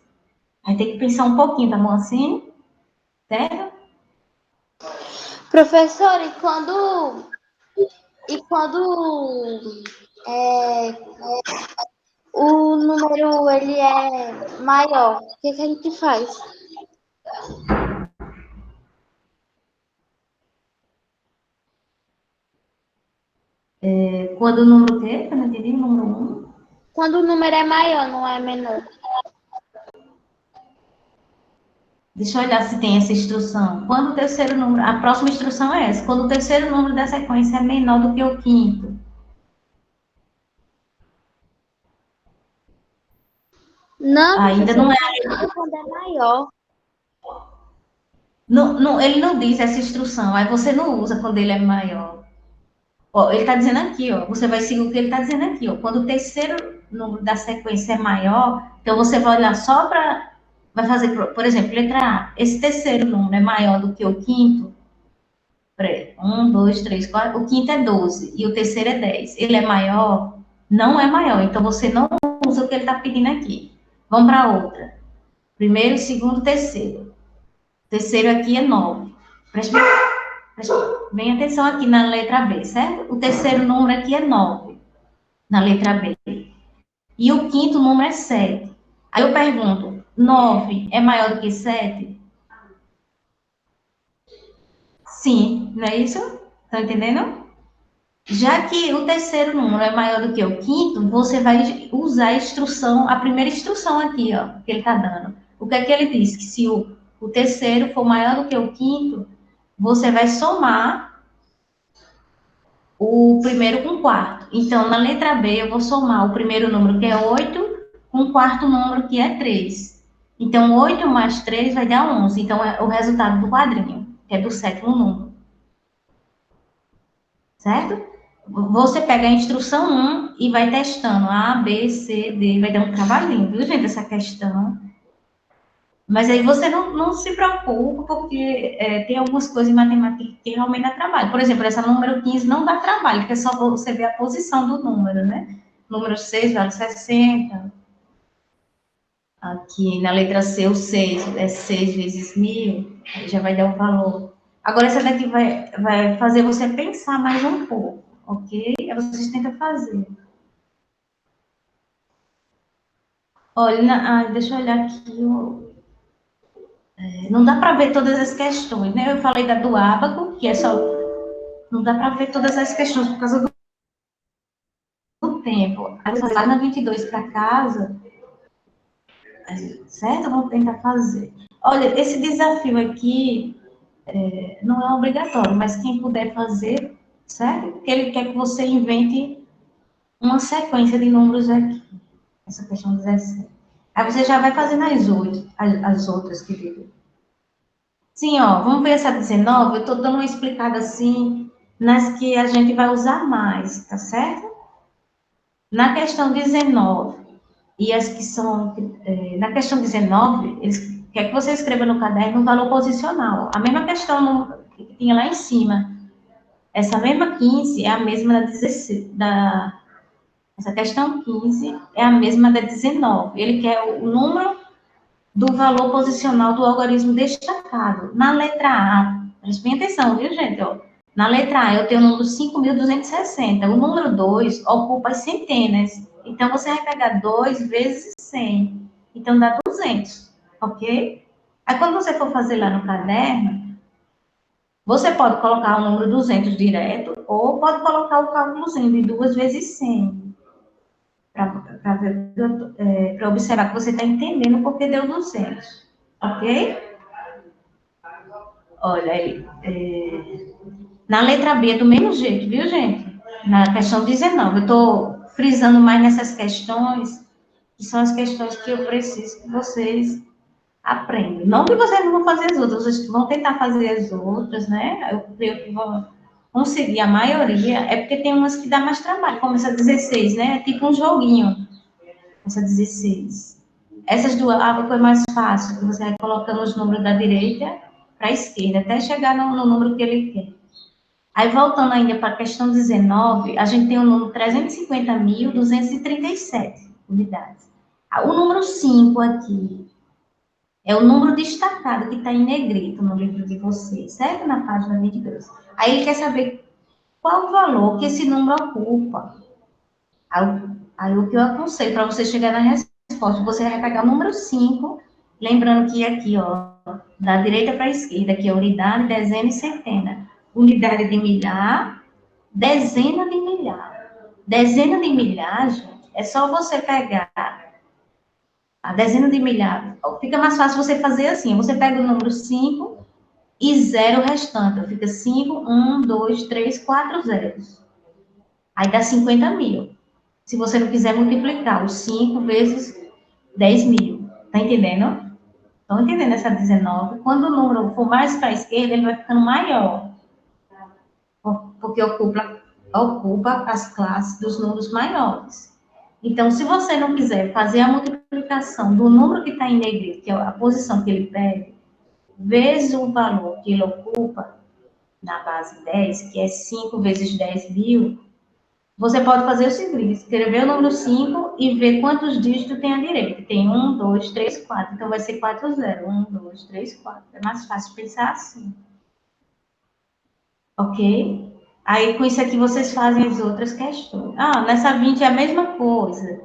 [SPEAKER 1] Aí tem que pensar um pouquinho, tá bom assim? Certo?
[SPEAKER 6] Professora, e quando o número ele é maior, o que a gente faz?
[SPEAKER 1] Quando o número quê? Eu não entendi, o número 1.
[SPEAKER 6] Quando o número é maior, não é menor.
[SPEAKER 1] Deixa eu olhar se tem essa instrução. Quando o terceiro número, a próxima instrução é essa. Quando o terceiro número da sequência é menor do que o quinto.
[SPEAKER 6] Não,
[SPEAKER 1] Ainda não é.
[SPEAKER 6] quando é maior.
[SPEAKER 1] Não, ele não diz essa instrução. Aí você não usa quando ele é maior. Ó, ele está dizendo aqui, ó, você vai seguir o que ele está dizendo aqui, ó. Quando o terceiro número da sequência é maior, então você vai olhar só para, vai fazer, por exemplo, letra A. Esse terceiro número é maior do que o quinto? Peraí, 1, 2, 3, 4, o quinto é 12 e o terceiro é 10. Ele é maior? Não é maior, então você não usa o que ele está pedindo aqui. Vamos para outra. Primeiro, segundo, terceiro. O terceiro aqui é 9. Preste bem atenção aqui na letra B, certo? O terceiro número aqui é 9, na letra B. E o quinto número é 7. Aí eu pergunto, 9 é maior do que 7? Sim, não é isso? Estão entendendo? Já que o terceiro número é maior do que o quinto, você vai usar a instrução, a primeira instrução aqui, ó, que ele está dando. O que é que ele diz? Que se o terceiro for maior do que o quinto, você vai somar o primeiro com o quarto. Então, na letra B, eu vou somar o primeiro número, que é 8, com o quarto número, que é 3. Então, 8 mais 3 vai dar 11. Então, é o resultado do quadrinho, que é do sétimo número. Certo? Você pega a instrução 1 e vai testando A, B, C, D. Vai dar um trabalhinho, viu, gente, essa questão. Mas aí você não se preocupa, porque tem algumas coisas em matemática que realmente dá trabalho. Por exemplo, essa número 15 não dá trabalho, porque é só você ver a posição do número, né? Número 6 vale 60. Aqui na letra C, o 6 é 6 vezes 1000, aí já vai dar o valor. Agora, essa daqui vai fazer você pensar mais um pouco, ok? Aí vocês tentam fazer. Olha, deixa eu olhar aqui. Não dá para ver todas as questões, né? Eu falei da do ábaco, que é só. Não dá para ver todas as questões por causa do tempo. Aí você vai na 22 para casa, certo? Vamos tentar fazer. Olha, esse desafio aqui não é obrigatório, mas quem puder fazer, certo? Porque ele quer que você invente uma sequência de números aqui. Essa questão 17. Aí você já vai fazendo as outras, querido. Sim, ó, vamos ver essa 19. Eu estou dando uma explicada assim nas que a gente vai usar mais, tá certo? Na questão 19, e as que são. Na questão 19, eles quer que você escreva no caderno um valor posicional. A mesma questão que tinha lá em cima. Essa mesma 15 é a mesma da 16. Essa questão 15 é a mesma da 19. Ele quer o número do valor posicional do algarismo destacado. Na letra A, preste bem atenção, viu, gente? Ó, na letra A, eu tenho o número 5.260. O número 2 ocupa as centenas. Então, você vai pegar 2 vezes 100. Então, dá 200, ok? Aí, quando você for fazer lá no caderno, você pode colocar o número 200 direto, ou pode colocar o cálculozinho de 2 vezes 100. Para observar que você está entendendo porque deu 200, ok? Olha aí, na letra B é do mesmo jeito, viu, gente? Na questão 19, eu estou frisando mais nessas questões, que são as questões que eu preciso que vocês aprendam. Não que vocês não vão fazer as outras, vocês vão tentar fazer as outras, né? Eu creio que vão conseguir a maioria, é porque tem umas que dá mais trabalho, como essa 16, né? É tipo um joguinho. Essa 16. Essas duas é mais fácil, que você vai colocando os números da direita para a esquerda, até chegar no número que ele quer. Aí, voltando ainda para a questão 19, a gente tem o número 350.237 unidades. O número 5 aqui é o número destacado que está em negrito no livro de vocês, certo? Na página 22. Aí ele quer saber qual o valor que esse número ocupa. Aí o que eu aconselho para você chegar na resposta, você vai pegar o número 5, lembrando que aqui, ó, da direita para a esquerda, aqui é unidade, dezena e centena. Unidade de milhar, dezena de milhar. Dezena de milhar, gente, é só você pegar a dezena de milhar. Fica mais fácil você fazer assim, você pega o número 5 e zero o restante. Fica 5, 1, 2, 3, 4 zeros. Aí dá 50.000. Se você não quiser multiplicar os 5 vezes 10.000. Tá entendendo? Estão entendendo essa 19? Quando o número for mais para a esquerda, ele vai ficando maior. Porque ocupa ocupa as classes dos números maiores. Então, se você não quiser fazer a multiplicação do número que está em negrito, que é a posição que ele pega, vezes o valor que ele ocupa na base 10, que é 5 vezes 10.000, você pode fazer o seguinte: escrever o número 5 e ver quantos dígitos tem à direita. Tem 1, 2, 3, 4. Então, vai ser 4, 0. 1, 2, 3, 4. É mais fácil pensar assim. Ok? Aí, com isso aqui, vocês fazem as outras questões. Nessa 20 é a mesma coisa.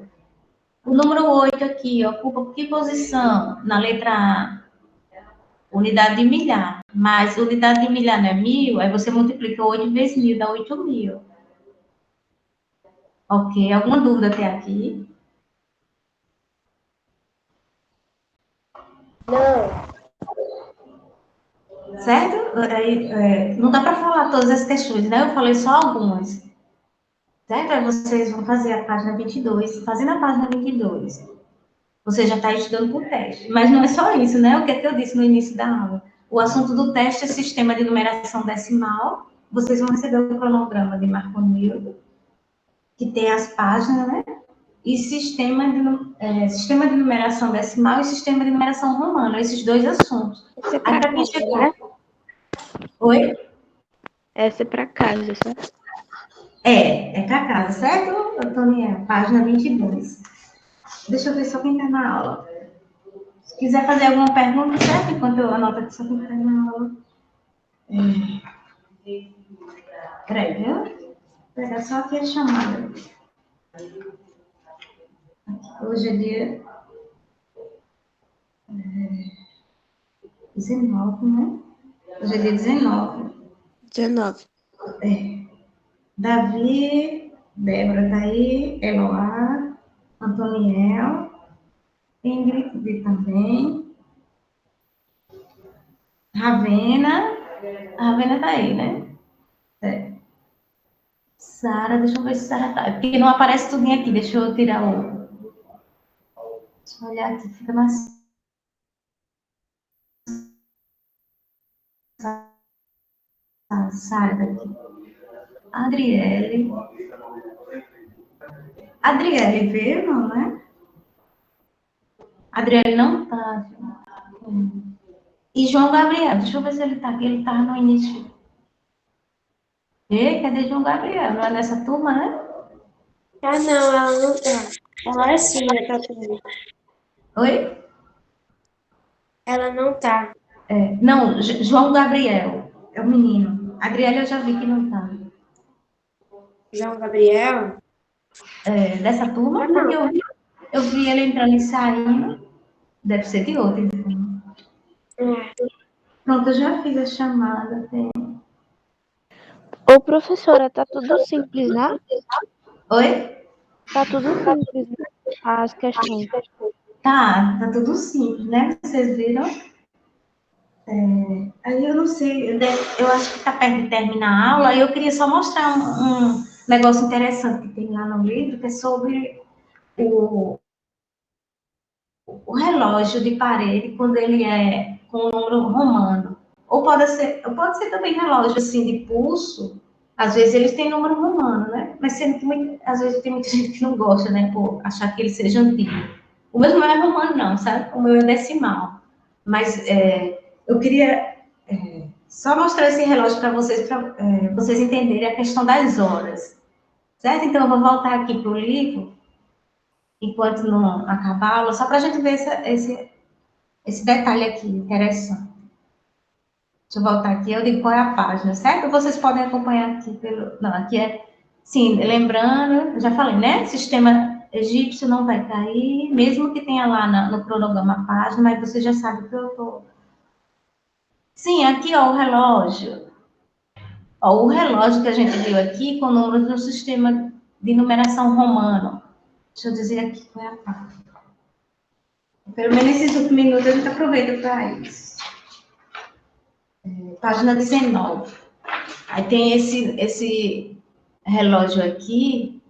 [SPEAKER 1] O número 8 aqui ocupa que posição? Na letra A. Unidade de milhar. Mas unidade de milhar não é 1.000, aí você multiplica 8 vezes 1.000, dá 8.000. Ok? Alguma dúvida até aqui?
[SPEAKER 3] Não.
[SPEAKER 1] Certo? Aí, não dá para falar todas as questões, né? Eu falei só algumas. Certo? Aí vocês vão fazer a página 22. Fazendo a página 22, você já está estudando para o teste. Mas não é só isso, né? O que é que eu disse no início da aula? O assunto do teste é sistema de numeração decimal. Vocês vão receber o cronograma de Marconildo, que tem as páginas, né? E sistema de numeração decimal e sistema de numeração romana, esses dois assuntos.
[SPEAKER 7] Essa é
[SPEAKER 1] Aí,
[SPEAKER 7] para
[SPEAKER 1] para quem
[SPEAKER 7] casa,
[SPEAKER 1] chegou...
[SPEAKER 7] né?
[SPEAKER 1] Oi?
[SPEAKER 7] Essa é para casa, certo?
[SPEAKER 1] É para casa, certo, Antônia? Página 22. Deixa eu ver só quem está na aula. Se quiser fazer alguma pergunta, certo? Enquanto eu anoto aqui só quem está na aula. Peraí, viu? Pegar só aqui a chamada. Hoje é dia 19, né? Hoje é dia 19.
[SPEAKER 7] 19.
[SPEAKER 1] Davi, Débora tá aí, Eloá, Antoniel, Ingrid também, Ravena, a Ravena tá aí, né? Sara, deixa eu ver se Sara tá. É porque não aparece tudo aqui, deixa eu tirar o. Deixa eu olhar aqui, fica mais. Sara daqui. Adriele. Adriele veio, não, né? Adriele não tá. E João Gabriel, deixa eu ver se ele tá aqui. Ele tava no início. Cadê João Gabriel? Não é nessa turma, né?
[SPEAKER 3] Não, ela não tá. Ela é sim, né, Tatiana?
[SPEAKER 1] Oi?
[SPEAKER 3] Ela não tá.
[SPEAKER 1] Não, João Gabriel. É o menino. Adriele eu já vi que não tá.
[SPEAKER 3] João Gabriel?
[SPEAKER 1] Dessa turma,
[SPEAKER 3] Não.
[SPEAKER 1] porque eu vi ele entrando e saindo. Deve ser de outra, então. Pronto, eu já fiz a chamada.
[SPEAKER 7] Ô, professora, tá tudo simples, né?
[SPEAKER 1] Oi?
[SPEAKER 7] Tá tudo simples, né? As questões.
[SPEAKER 1] Tá tudo simples, né? Vocês viram? Aí eu não sei, eu acho que tá perto de terminar a aula, e eu queria só mostrar um negócio interessante que tem lá no livro, que é sobre o relógio de parede quando ele é com o número romano. Ou pode ser também relógio assim de pulso. Às vezes eles têm número romano, né? Mas às vezes tem muita gente que não gosta, né? Por achar que ele seja antigo. O meu não é romano, não, sabe? O meu é decimal. Mas eu queria só mostrar esse relógio para vocês entenderem a questão das horas. Certo? Então eu vou voltar aqui para o livro enquanto não acabar a aula, só para a gente ver esse detalhe aqui, interessante. Deixa eu voltar aqui, eu digo qual é a página, certo? Vocês podem acompanhar aqui pelo... Não, aqui é... Sim, lembrando, eu já falei, né? Sistema egípcio não vai cair, mesmo que tenha lá no cronograma a página, mas você já sabe que eu tô... Sim, aqui, ó, o relógio. Ó, o relógio que a gente viu aqui, com números do sistema de numeração romano. Deixa eu dizer aqui qual é a página. Pelo menos esses 5 minutos a gente aproveita para isso. Página 19. Aí tem esse relógio aqui.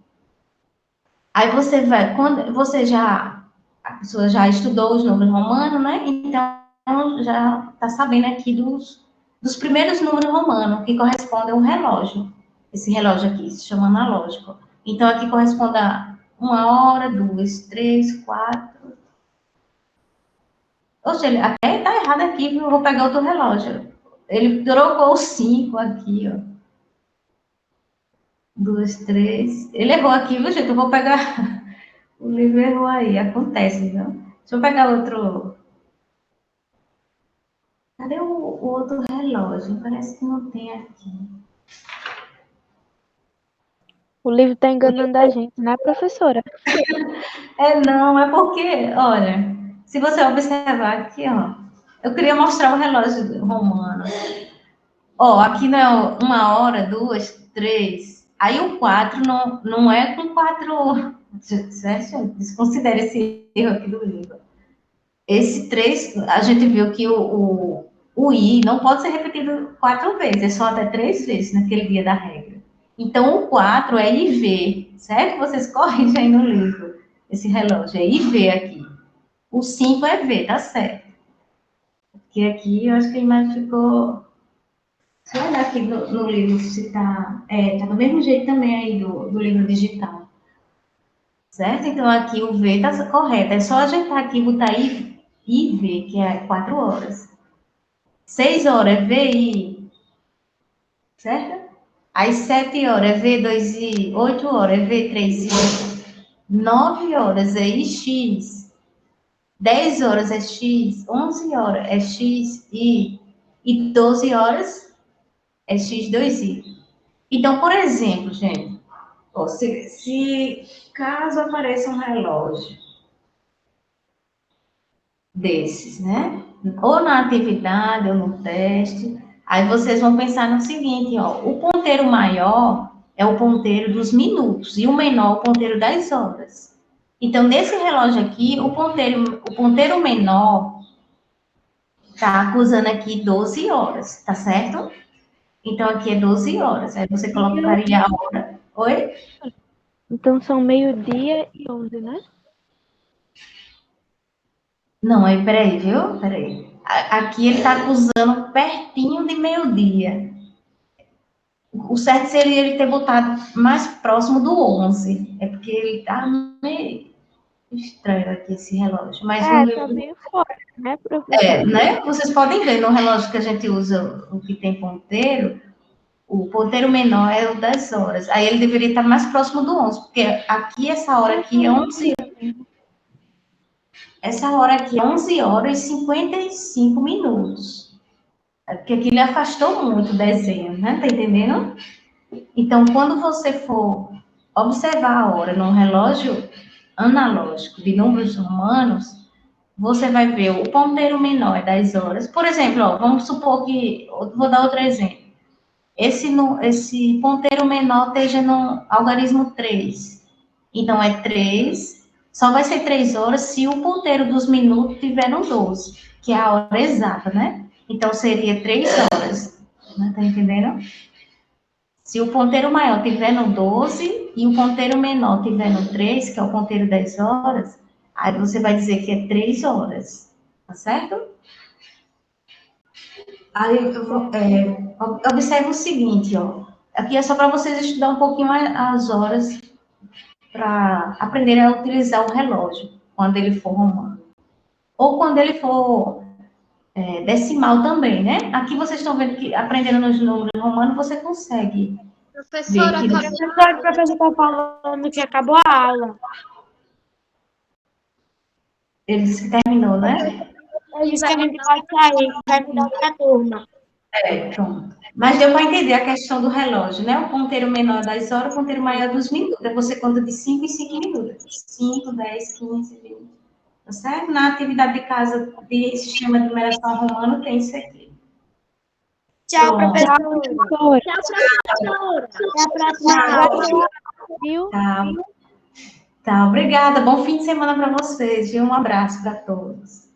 [SPEAKER 1] Aí você vai, quando a pessoa já estudou os números romanos, né? Então já está sabendo aqui dos primeiros números romanos, que correspondem a um relógio. esse relógio aqui, se chama analógico. Então, aqui corresponde a 1 hora, 2, 3, 4. Oxe, até tá errado aqui, viu? Eu vou pegar outro relógio. Ele trocou o 5 aqui, ó. 2, 3. Ele errou aqui, viu, gente? Eu vou pegar. O livro errou aí, acontece, viu? Deixa eu pegar outro. Cadê o outro relógio? Parece que não tem aqui.
[SPEAKER 8] O livro está enganando a gente, né, professora?
[SPEAKER 1] Não, é porque, olha, se você observar aqui, ó, eu queria mostrar o relógio romano. Ó, aqui não é 1 hora, 2, 3. Aí o 4 não é com 4. Certo? Desconsidere esse erro aqui do livro. Esse 3, a gente viu que o I não pode ser repetido 4 vezes, é só até 3 vezes naquele dia da regra. Então, o 4 é IV, certo? Vocês corrigem aí no livro esse relógio, é IV aqui. O 5 é V, tá certo. Porque aqui eu acho que a imagem ficou. Deixa eu olhar aqui no livro se tá. Tá do mesmo jeito também aí do livro digital. Certo? Então aqui o V tá correto. É só ajeitar aqui e botar IV, que é 4 horas. 6 horas é VI. Certo? Às 7 horas é V2I. 8 horas é V3I. 9 horas é IX. 10 horas é X. 11 horas é XI. E 12 horas é X2I. Então, por exemplo, gente, ó, se caso apareça um relógio desses, né? Ou na atividade ou no teste, aí vocês vão pensar no seguinte, ó, o ponteiro maior é o ponteiro dos minutos e o menor o ponteiro das horas. Então, nesse relógio aqui, o ponteiro menor tá acusando aqui 12 horas, tá certo? Então, aqui é 12 horas. Aí você colocaria a hora. Oi?
[SPEAKER 8] Então são 12h e 11, né?
[SPEAKER 1] Não, aí, peraí, viu? Peraí. Aqui ele tá acusando pertinho de meio-dia. O certo seria ele ter botado mais próximo do 11. É porque ele tá meio estranho aqui, esse relógio. Mas no
[SPEAKER 8] Tá
[SPEAKER 1] livro...
[SPEAKER 8] meio fora, né, professora?
[SPEAKER 1] né? Vocês podem ver no relógio que a gente usa, o que tem ponteiro, o ponteiro menor é o das horas. Aí ele deveria estar mais próximo do 11, porque aqui, essa hora aqui é 11. Essa hora aqui é 11 horas e 55 minutos. É porque aqui ele afastou muito o desenho, né? Tá entendendo? Então, quando você for observar a hora num relógio analógico de números romanos, você vai ver o ponteiro menor é 10 horas. Por exemplo, ó, vamos supor que... Vou dar outro exemplo. Esse ponteiro menor esteja no algarismo 3. Então, é 3. Só vai ser 3 horas se o ponteiro dos minutos estiver no 12, que é a hora exata, né? Então, seria 3 horas. Né? Tá entendendo? Se o ponteiro maior estiver no 12 e o ponteiro menor estiver no 3, que é o ponteiro 10 horas, aí você vai dizer que é 3 horas. Tá certo? Aí, observe o seguinte, ó. Aqui é só para vocês estudar um pouquinho as horas para aprenderem a utilizar o relógio quando ele for romano. Ou quando ele for decimal também, né? Aqui vocês estão vendo que aprendendo nos números romanos você consegue ver
[SPEAKER 2] Professora,
[SPEAKER 1] que...
[SPEAKER 3] O professor está falando que acabou a aula.
[SPEAKER 1] Ele disse que terminou, né?
[SPEAKER 3] Ele disse que a gente pode sair, que vai mudar outra turma.
[SPEAKER 1] Pronto. Mas deu para entender a questão do relógio, né? O ponteiro menor das horas, o ponteiro maior dos minutos. Aí você conta de 5 em 5 minutos. 5, 10, 15, 20. Tá certo? Na atividade de casa de sistema de numeração romano tem isso aqui.
[SPEAKER 3] Tchau,
[SPEAKER 1] Pronto.
[SPEAKER 3] professor.
[SPEAKER 2] tchau, professora.
[SPEAKER 3] Até a próxima aula.
[SPEAKER 8] Viu?
[SPEAKER 1] Tá. Obrigada. Bom fim de semana para vocês. E um abraço para todos.